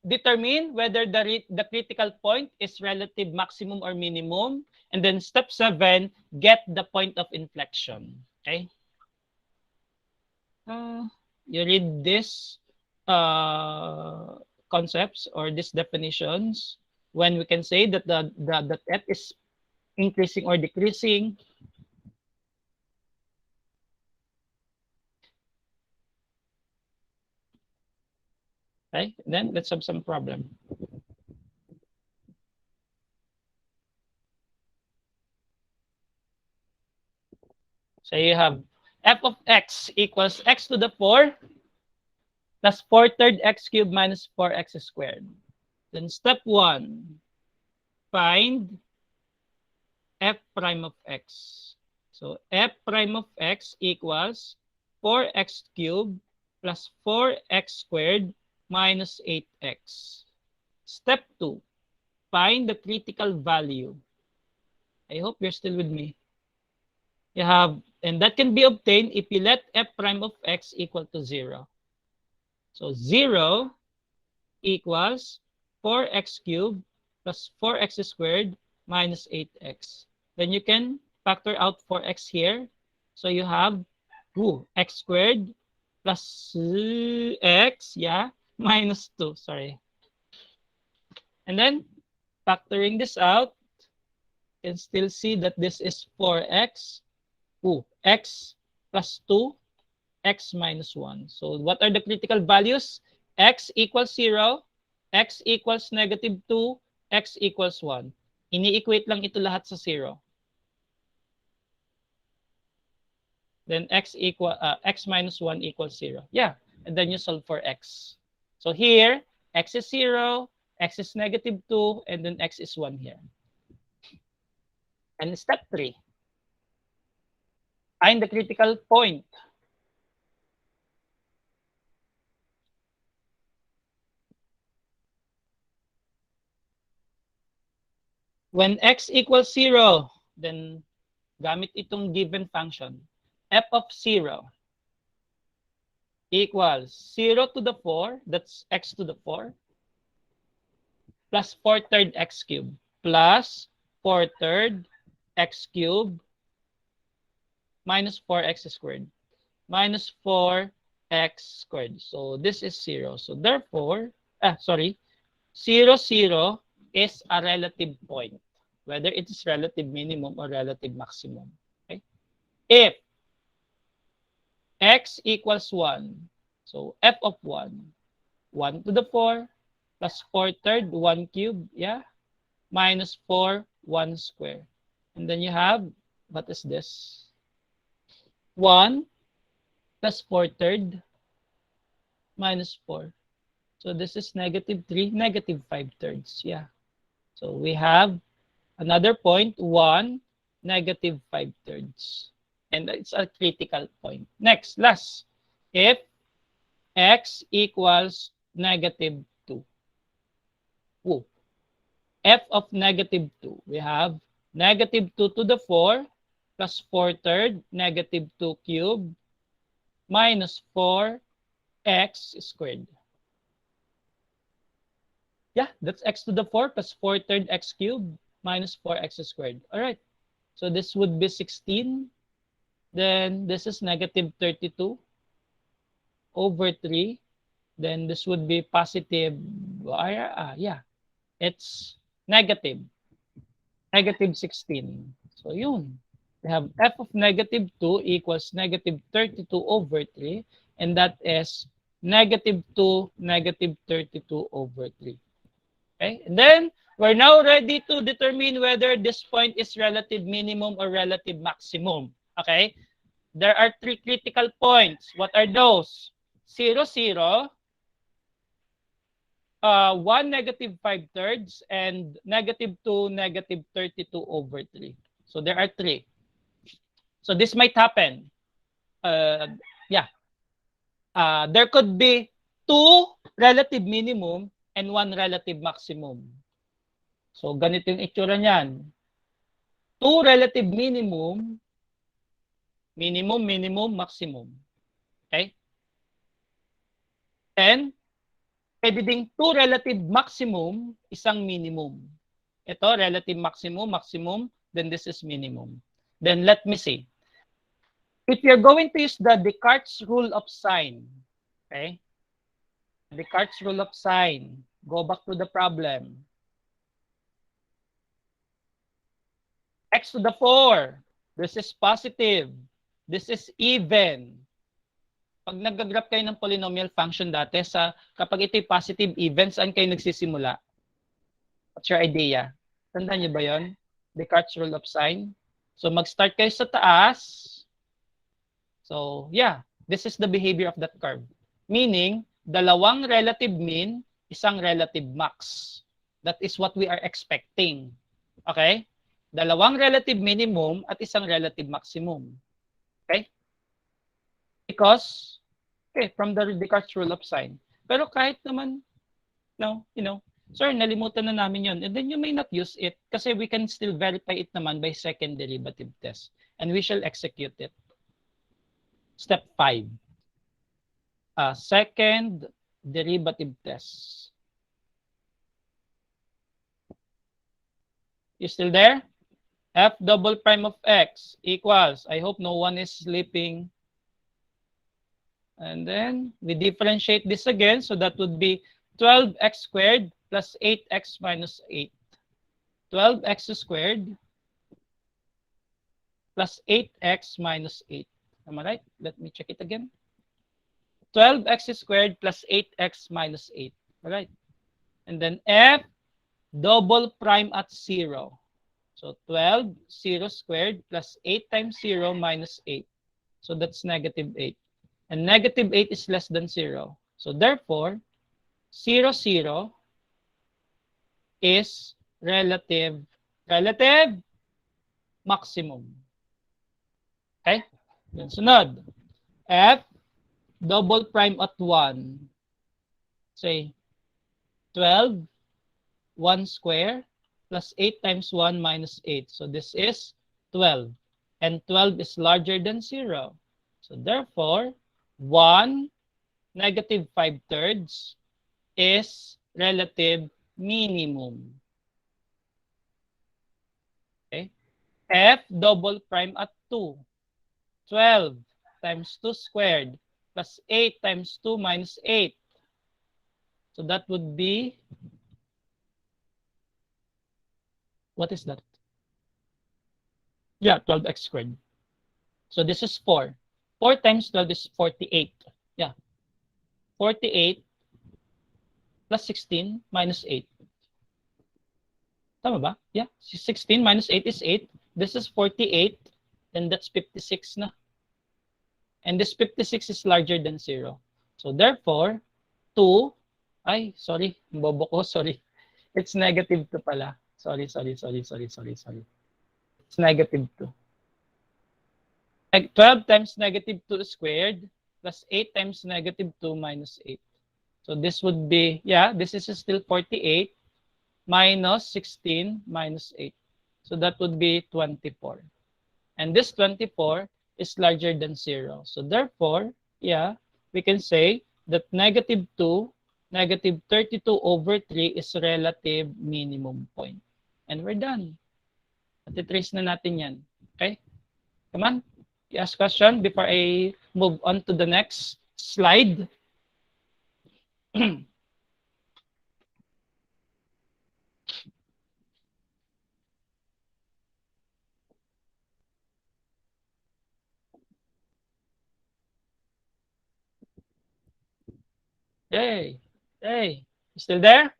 determine whether the critical point is relative maximum or minimum. And then step 7, get the point of inflection. Okay? You read this concepts or these definitions when we can say that the f is increasing or decreasing. Okay, then let's have some problem. So you have f of x equals x to the 4 plus 4/3 x cubed minus 4x squared. Then step 1, find f prime of x. So f prime of x equals 4x cubed plus 4x squared minus 8x. Step 2, find the critical value. I hope you're still with me. You have, and that can be obtained if you let f prime of x equal to 0. So 0 equals 4x cubed plus 4x squared minus 8x. Then you can factor out 4x here. So you have x squared plus x, yeah, minus 2, sorry. And then factoring this out, you can still see that this is 4x, x plus 2, x minus 1. So what are the critical values? X equals 0, x equals negative 2, x equals 1. Ini-equate lang ito lahat sa 0. Then x minus 1 equals 0. Yeah, and then you solve for x. So here, x is 0, x is negative 2, and then x is 1 here. And step 3, find the critical point. When x equals 0, then gamit itong given function, f of 0 equals 0 to the 4, that's x to the 4, plus 4/3 x cubed, plus 4/3 x cubed, minus 4x squared, minus 4x squared. So this is 0. So therefore, 0, 0 is a relative point, whether it is relative minimum or relative maximum. Okay? If x equals 1, so f of 1, 1 to the 4, plus 4/3, 1 cubed, yeah, minus 4, 1 square. And then you have, what is this? 1 plus 4/3 minus 4. So this is negative 3, negative 5/3, yeah. So we have another point, 1, negative 5/3. And it's a critical point. Next, last. If x equals negative 2. F of negative 2. We have negative 2 to the 4 plus 4/3 negative 2 cubed minus 4x squared. Yeah, that's x to the 4 plus 4 third x cubed minus 4x squared. All right. So this would be 16. Then this is negative 32 over 3. Then this would be positive. Yeah, it's negative 16. So yun. We have f of negative 2 equals negative 32 over 3. And that is negative 2, negative 32 over 3. Okay? And then we're now ready to determine whether this point is relative minimum or relative maximum. Okay? There are 3 critical points. What are those? 0, 0, 1, negative 5 thirds, and negative 2, negative 32 over 3. So there are 3. So this might happen. Yeah. There could be 2 relative minimum and 1 relative maximum. So ganito yung itsura niyan. 2 relative minimum, minimum, maximum. Okay? And pwede ding 2 relative maximum, isang minimum. Ito, relative maximum, then this is minimum. Then let me see. If you're going to use the Descartes rule of sign, okay? Descartes rule of sign. Go back to the problem. X to the 4. This is positive. This is even. Pag nag-graph kayo ng polynomial function dati, kapag ito'y positive even, saan kayo nagsisimula? What's your idea? Tandaan niyo ba yon? Descartes rule of sign. So mag-start kayo sa taas. So yeah, this is the behavior of that curve. Meaning, dalawang relative mean, isang relative max. That is what we are expecting. Okay? Dalawang relative minimum at isang relative maximum. Okay? Because, okay, from the Descartes rule of sign. Pero kahit naman, no, sir, nalimutan na namin yon. And then you may not use it kasi we can still verify it naman by second derivative test. And we shall execute it. Step 5. Second derivative test. You still there? F double prime of x equals, I hope no one is sleeping. And then we differentiate this again. So that would be 12x squared plus 8x minus 8. 12x squared plus 8x minus 8. Am I right? Let me check it again. 12x squared plus 8x minus 8. All right. And then f double prime at 0. So 12, 0 squared plus 8 times 0 minus 8. So that's negative 8. And negative 8 is less than 0. So therefore, 0, 0 is relative maximum. Okay? Then sunod. F double prime at 1. Say 12, 1 square plus 8 times 1 minus 8. So this is 12. And 12 is larger than 0. So therefore, 1 negative 5 thirds is relative minimum. Okay? F double prime at 2. 12 times 2 squared plus 8 times 2 minus 8. So that would be, what is that? Yeah, 12x squared. So this is 4. 4 times 12 is 48. Yeah. 48 plus 16 minus 8. Tama ba? Yeah. 16 minus 8 is 8. This is 48. Then that's 56 na. And this 56 is larger than 0. So therefore, 2, ay, sorry, bobo ko, sorry. It's negative 2 pala. Sorry. It's negative 2. Like 12 times negative 2 squared plus 8 times negative 2 minus 8. So this would be, yeah, this is still 48 minus 16 minus 8. So that would be 24. And this 24 is larger than 0. So therefore, yeah, we can say that negative 2 Negative 32 over 3 is relative minimum point. And we're done. At i-trace na natin yan. Okay? Come on. You ask question before I move on to the next slide. Yay! Hey, you still there?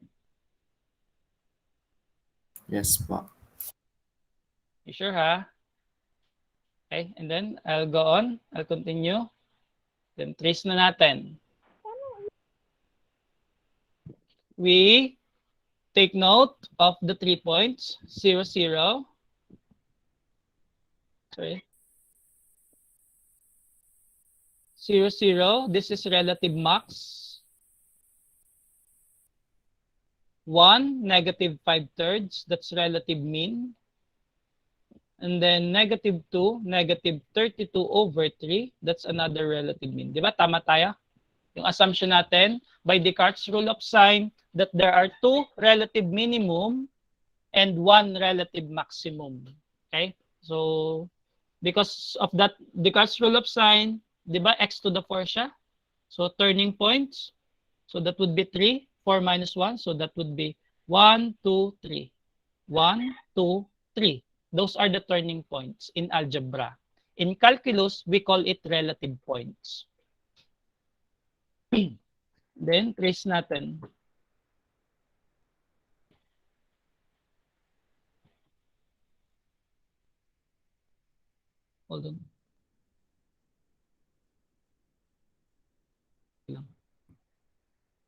Yes po. You sure, ha? Okay, and then I'll go on. I'll continue. Then trace na natin. We take note of the 3 points. 0, 0. Sorry. 0, 0. This is relative max. 1, negative 5/3. That's relative mean. And then negative 2, negative 32 over 3. That's another relative mean. Di ba? Tama tayo? Yung assumption natin by Descartes' rule of sign that there are 2 relative minimum and 1 relative maximum. Okay? So, because of that Descartes' rule of sign, di ba? X to the 4 siya. So, turning points. So, that would be 3. 4 minus 1. So, that would be 1, 2, 3. 1, 2, 3. Those are the turning points in algebra. In calculus, we call it relative points. Then, trace natin. Hold on.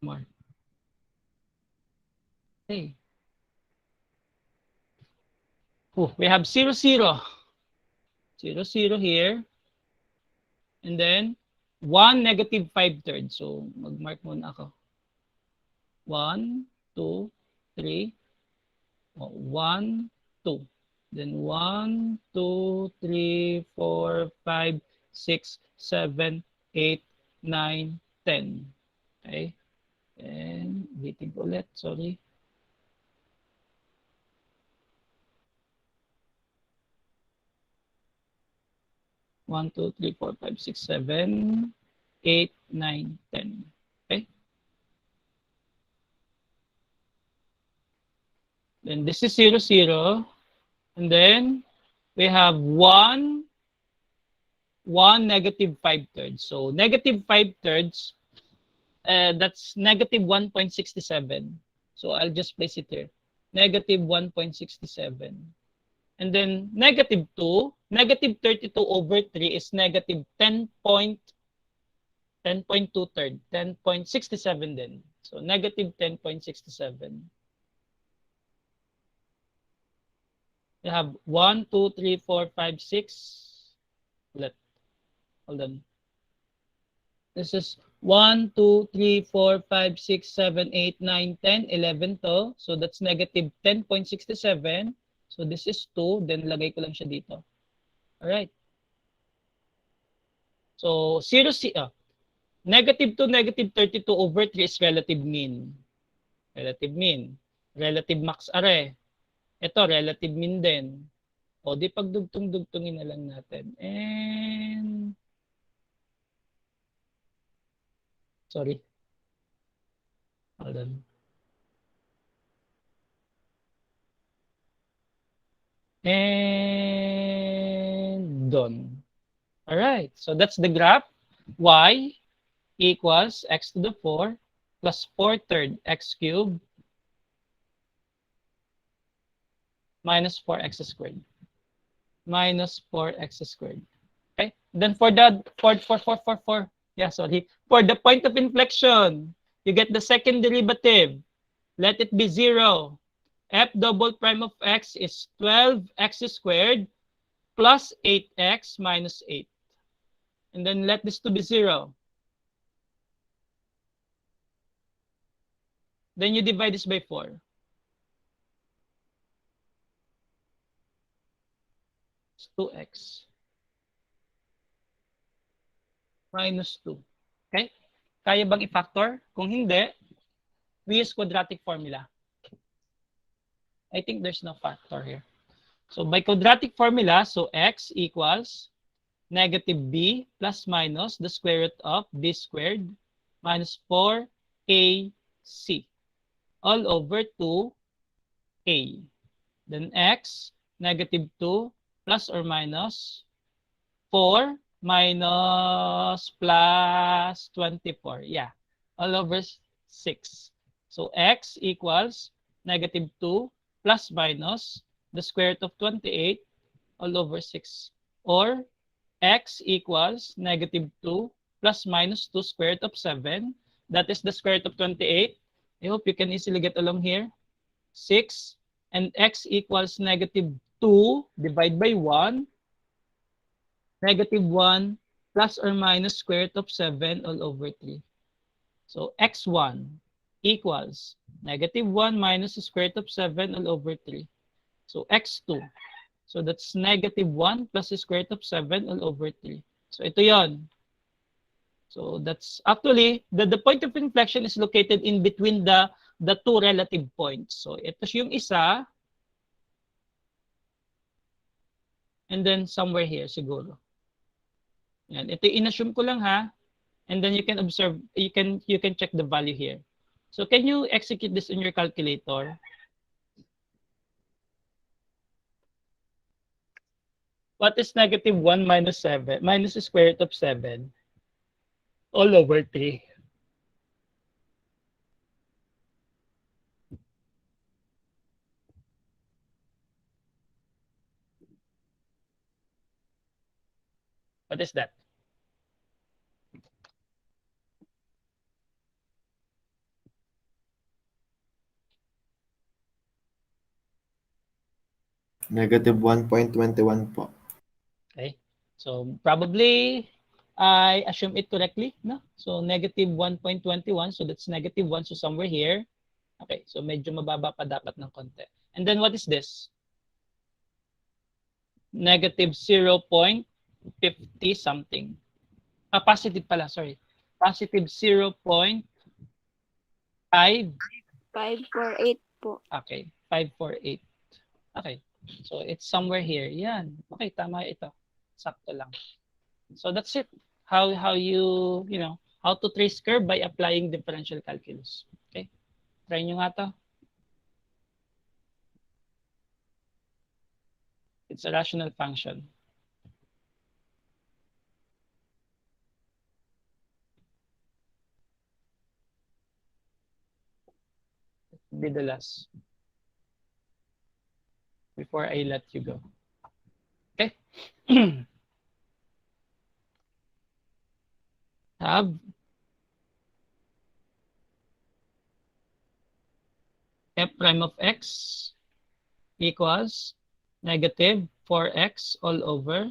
More. Hey. Oh, we have 0, 0. 0, 0 here. And then, 1, negative 5/3. So, mag-mark muna ako. 1, 2, 3. 1, 2. Then 1, 2, 3, 4, 5, 6, 7, 8, 9, 10. Okay. And waiting ulit. Sorry. One, two, three, four, five, six, 7, 8, 9, 10. Okay. Then this is 0, 0. And then we have 1, negative 5/3. So negative 5/3, that's negative 1.67. So I'll just place it here. Negative 1.67. And then negative 2, negative 32 over 3 is negative 10.23, 10.67 then. So negative 10.67. You have 1, 2, 3, 4, 5, 6. Hold on. This is 1, 2, 3, 4, 5, 6, 7, 8, 9, 10, 11 to. So that's negative 10.67. So this is 2. Then lagay ko lang siya dito. Alright. So 0, negative 2, negative 32 over 3 is relative mean. Relative mean. Relative max are. Ito, relative mean din. O, di pagdugtong-dugtungin na lang natin. And, sorry. Hold on. And, done. Alright, so that's the graph. Y equals x to the 4 plus 4/3 x cubed minus 4x squared. Minus 4x squared. Okay? Then for the for the point of inflection, you get the second derivative. Let it be 0. F double prime of x is 12x squared plus 8x minus 8. And then let this to be 0. Then you divide this by 4. It's 2x minus 2. Okay? Kaya bang i-factor? Kung hindi, we use quadratic formula. I think there's no factor here. So by quadratic formula, so x equals negative b plus minus the square root of b squared minus 4ac all over 2a. Then x, negative 2 plus or minus 4 minus plus 24. Yeah, all over 6. So x equals negative 2 plus minus the square root of 28 all over 6. Or x equals negative 2 plus minus 2 square root of 7. That is the square root of 28. I hope you can easily get along here. 6. And x equals negative 2 divided by 1. Negative 1 plus or minus square root of 7 all over 3. So x1 equals negative 1 minus the square root of 7 all over 3. So x2. So that's negative 1 plus the square root of 7 all over 3. So ito yon. So that's actually, the point of inflection is located in between the two relative points. So ito yung isa. And then somewhere here siguro. Yan. Ito in-assume ko lang ha. And then you can observe, you can check the value here. So can you execute this in your calculator? What is negative 1 minus 7 minus the square root of 7 all over 3? What is that? Negative 1.21 po. Okay. So probably I assume it correctly, no? So negative 1.21, so that's negative 1, so somewhere here. Okay, so medyo mababa pa dapat ng konti. And then what is this? Negative 0.50 something. Positive pala, sorry. Positive 0.5. 548 po. Okay, 548. Okay, so it's somewhere here. Yan. Okay, tama ito. Sakto lang. So that's it. How you know, how to trace curve by applying differential calculus. Okay? Try nyo nga to. It's a rational function. Be the last before I let you go. Okay? Have f prime of x equals negative 4x all over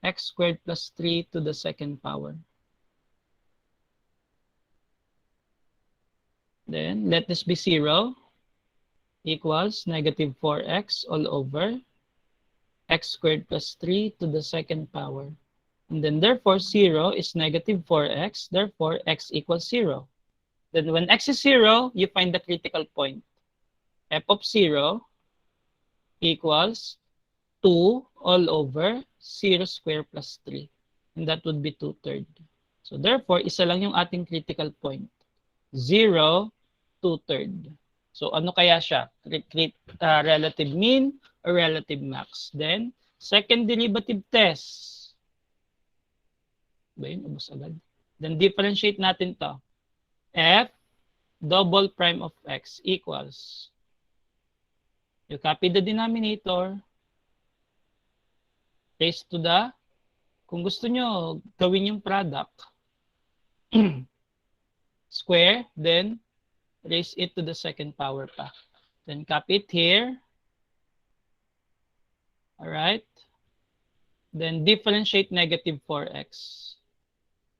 x squared plus 3 to the second power. Then let this be 0 equals negative 4x all over x squared plus 3 to the second power. And then therefore 0 is negative 4x, therefore x equals 0. Then when x is 0, you find the critical point. F of 0 equals 2 all over 0 squared plus 3. And that would be 2/3. So therefore, isa lang yung ating critical point. 0, 2/3. So ano kaya siya? Relative mean or relative max? Then, second derivative test. Ba yun? Ubus agad. Then differentiate natin to. F double prime of x equals. You copy the denominator. Raise to the, kung gusto nyo, gawin yung product. Square, then raise it to the second power pa. Then copy it here. Alright. Then differentiate negative 4x.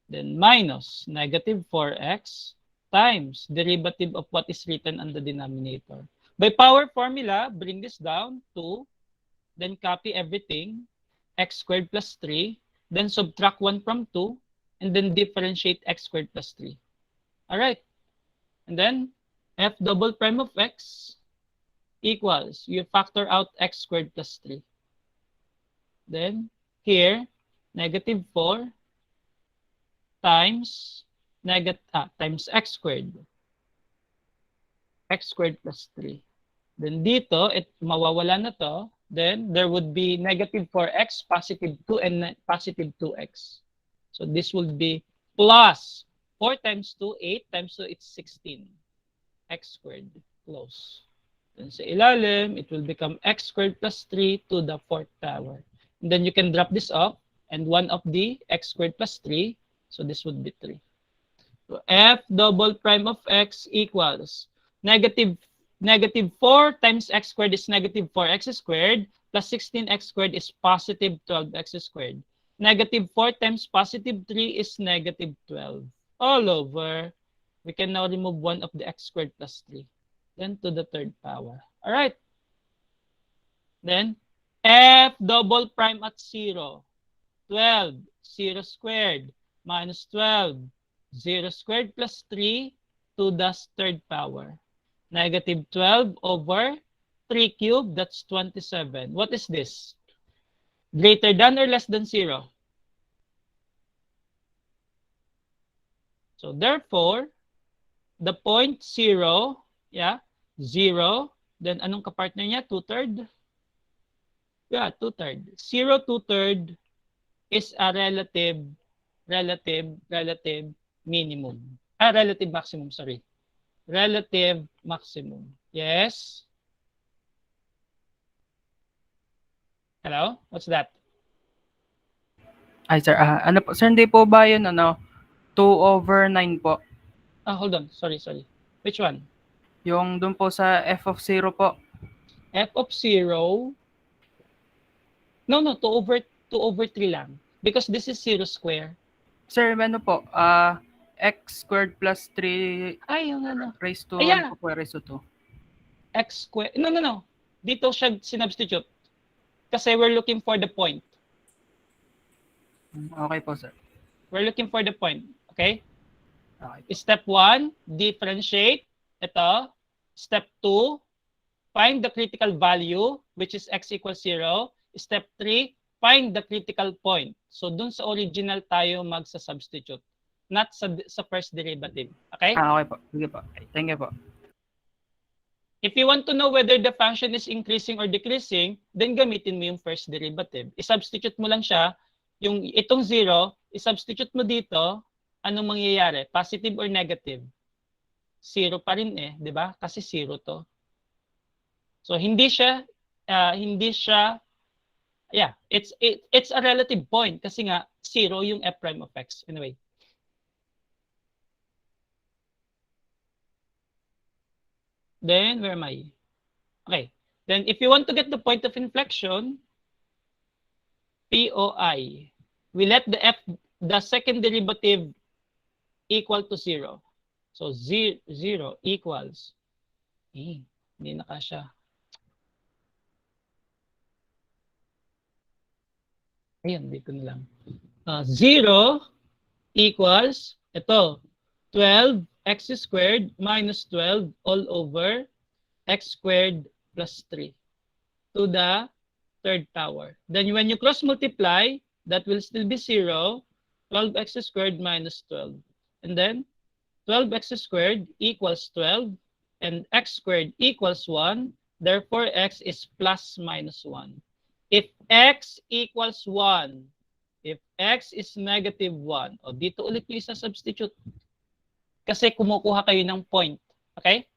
Then minus negative 4x times derivative of what is written on the denominator. By power formula, bring this down to, then copy everything, x squared plus 3, then subtract 1 from 2, and then differentiate x squared plus 3. All right. And then f double prime of x equals, you factor out x squared plus 3. Then here, negative 4 times times x squared. X squared plus 3. Then dito, mawawala na to. Then there would be negative 4x, positive 2, and positive 2x. So this would be plus 4 times 2, 8 times 2, it's 16. X squared, close. Then sa ilalim, it will become x squared plus 3 to the 4th power. And then you can drop this off, and 1 of the x squared plus 3, so this would be 3. So f double prime of x equals negative 4 times x squared is negative 4x squared plus 16x squared is positive 12x squared. Negative 4 times positive 3 is negative 12. All over, we can now remove 1 of the x squared plus 3. Then to the 3rd power. All right. Then f double prime at 0. 12, 0 squared minus 12, 0 squared plus 3 to the 3rd power. Negative 12 over 3 cubed, that's 27. What is this? Greater than or less than 0? So therefore, the point 0, 0, then anong kapartner niya? 2/3? Yeah, 2/3. 0, 2/3 is a relative minimum. Relative maximum, sorry. Relative maximum. Yes? Hello? What's that? Ay, sir. Ano po? Sir, hindi po ba yun, 2/9 po? Hold on. Sorry. Which one? Yung dun po sa f of 0 po. F of 0? No, 2/3 lang. Because this is 0 square. Sir, ano po? X squared plus 3 Ay, yung ano. raised to, Ayan. ano po, raised to 2. X square. No. Dito siya sinubstitute. Kasi we're looking for the point. Okay po, sir. We're looking for the point. Okay? Okay. Step 1, differentiate. Ito. Step 2, find the critical value, which is x equals 0. Step 3, find the critical point. So, dun sa original tayo magsa-substitute. Not sa first derivative. Okay? Okay po. Sige po. Okay. Thank you po. If you want to know whether the function is increasing or decreasing, then gamitin mo yung first derivative. I-substitute mo lang siya. Yung itong 0, i-substitute mo dito, anong mangyayari? Positive or negative? 0 pa rin di ba? Kasi 0 to. So hindi siya it's a relative point kasi nga 0 yung f prime of x. Anyway. Then, where am I? Okay. Then, if you want to get the point of inflection, POI, we let the second derivative equal to 0. So, 0 equals, hindi na kasya. Ayan, dito na lang. 0 equals, ito, 12x squared minus 12 all over x squared plus 3 to the 3rd power. Then when you cross multiply, that will still be 0, 12x squared minus 12. And then 12x squared equals 12 and x squared equals 1. Therefore, x is plus minus 1. If x equals 1, if x is negative 1, o dito ulit yung isa substitute. Kasi kumukuha kayo ng point. Okay?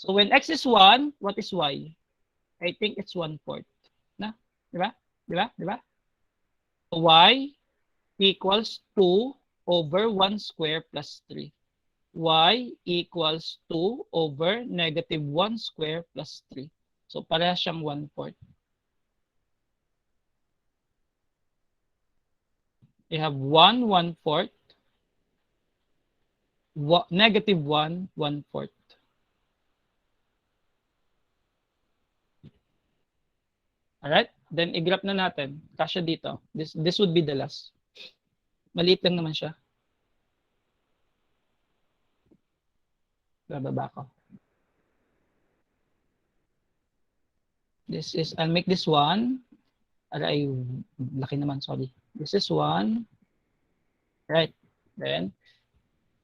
So when x is 1, what is y? I think it's 1/4. Na? Diba? Y equals 2 over 1 square plus 3. Y equals 2 over negative 1 square plus 3. So pareha siyang 1/4. You have 1 1/4. Negative 1 1/4. Alright? Then i-graph na natin. Kasya dito. This would be the last. Maliit lang naman siya. Bababa ko. This is, I'll make this 1. Aray, laki naman, sorry. This is 1. Right. Then,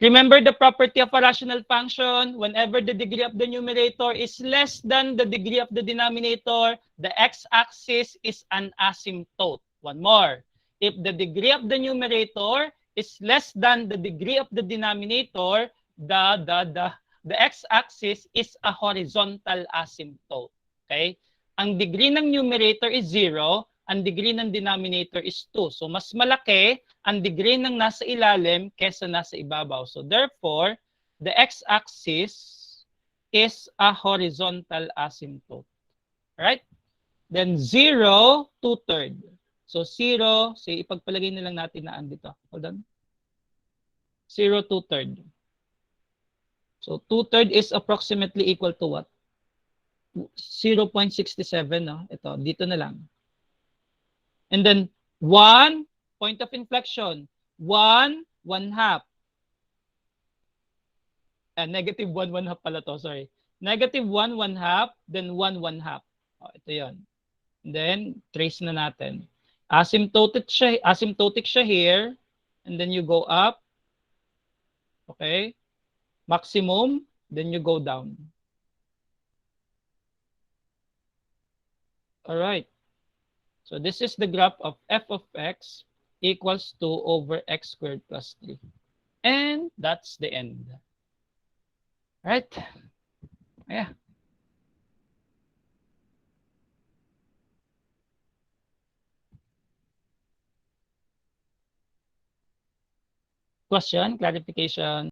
remember the property of a rational function. Whenever the degree of the numerator is less than the degree of the denominator, the x-axis is an asymptote. One more. If the degree of the numerator is less than the degree of the denominator, the x-axis is a horizontal asymptote. Okay? Ang degree ng numerator is 0, ang degree ng denominator is 2. So, mas malaki ang degree ng nasa ilalim kesa nasa ibabaw. So, therefore, the x-axis is a horizontal asymptote. Right? Then, 0, 2/3. So, 0, say, ipagpalagay na lang natin na andito. Hold on. 0, 2/3. So, 2/3 is approximately equal to what? 0.67, no? Ito, dito na lang. And then, 1, point of inflection. 1, 1/2. Negative 1, 1/2 pala to, sorry. Negative 1, 1/2, then 1, 1/2. Oh, ito yun. And then, trace na natin. Asymptotic siya here. And then you go up. Okay? Maximum, then you go down. All right. So this is the graph of f of x equals 2 over x squared plus 3. And that's the end. Right? Yeah. Question, clarification?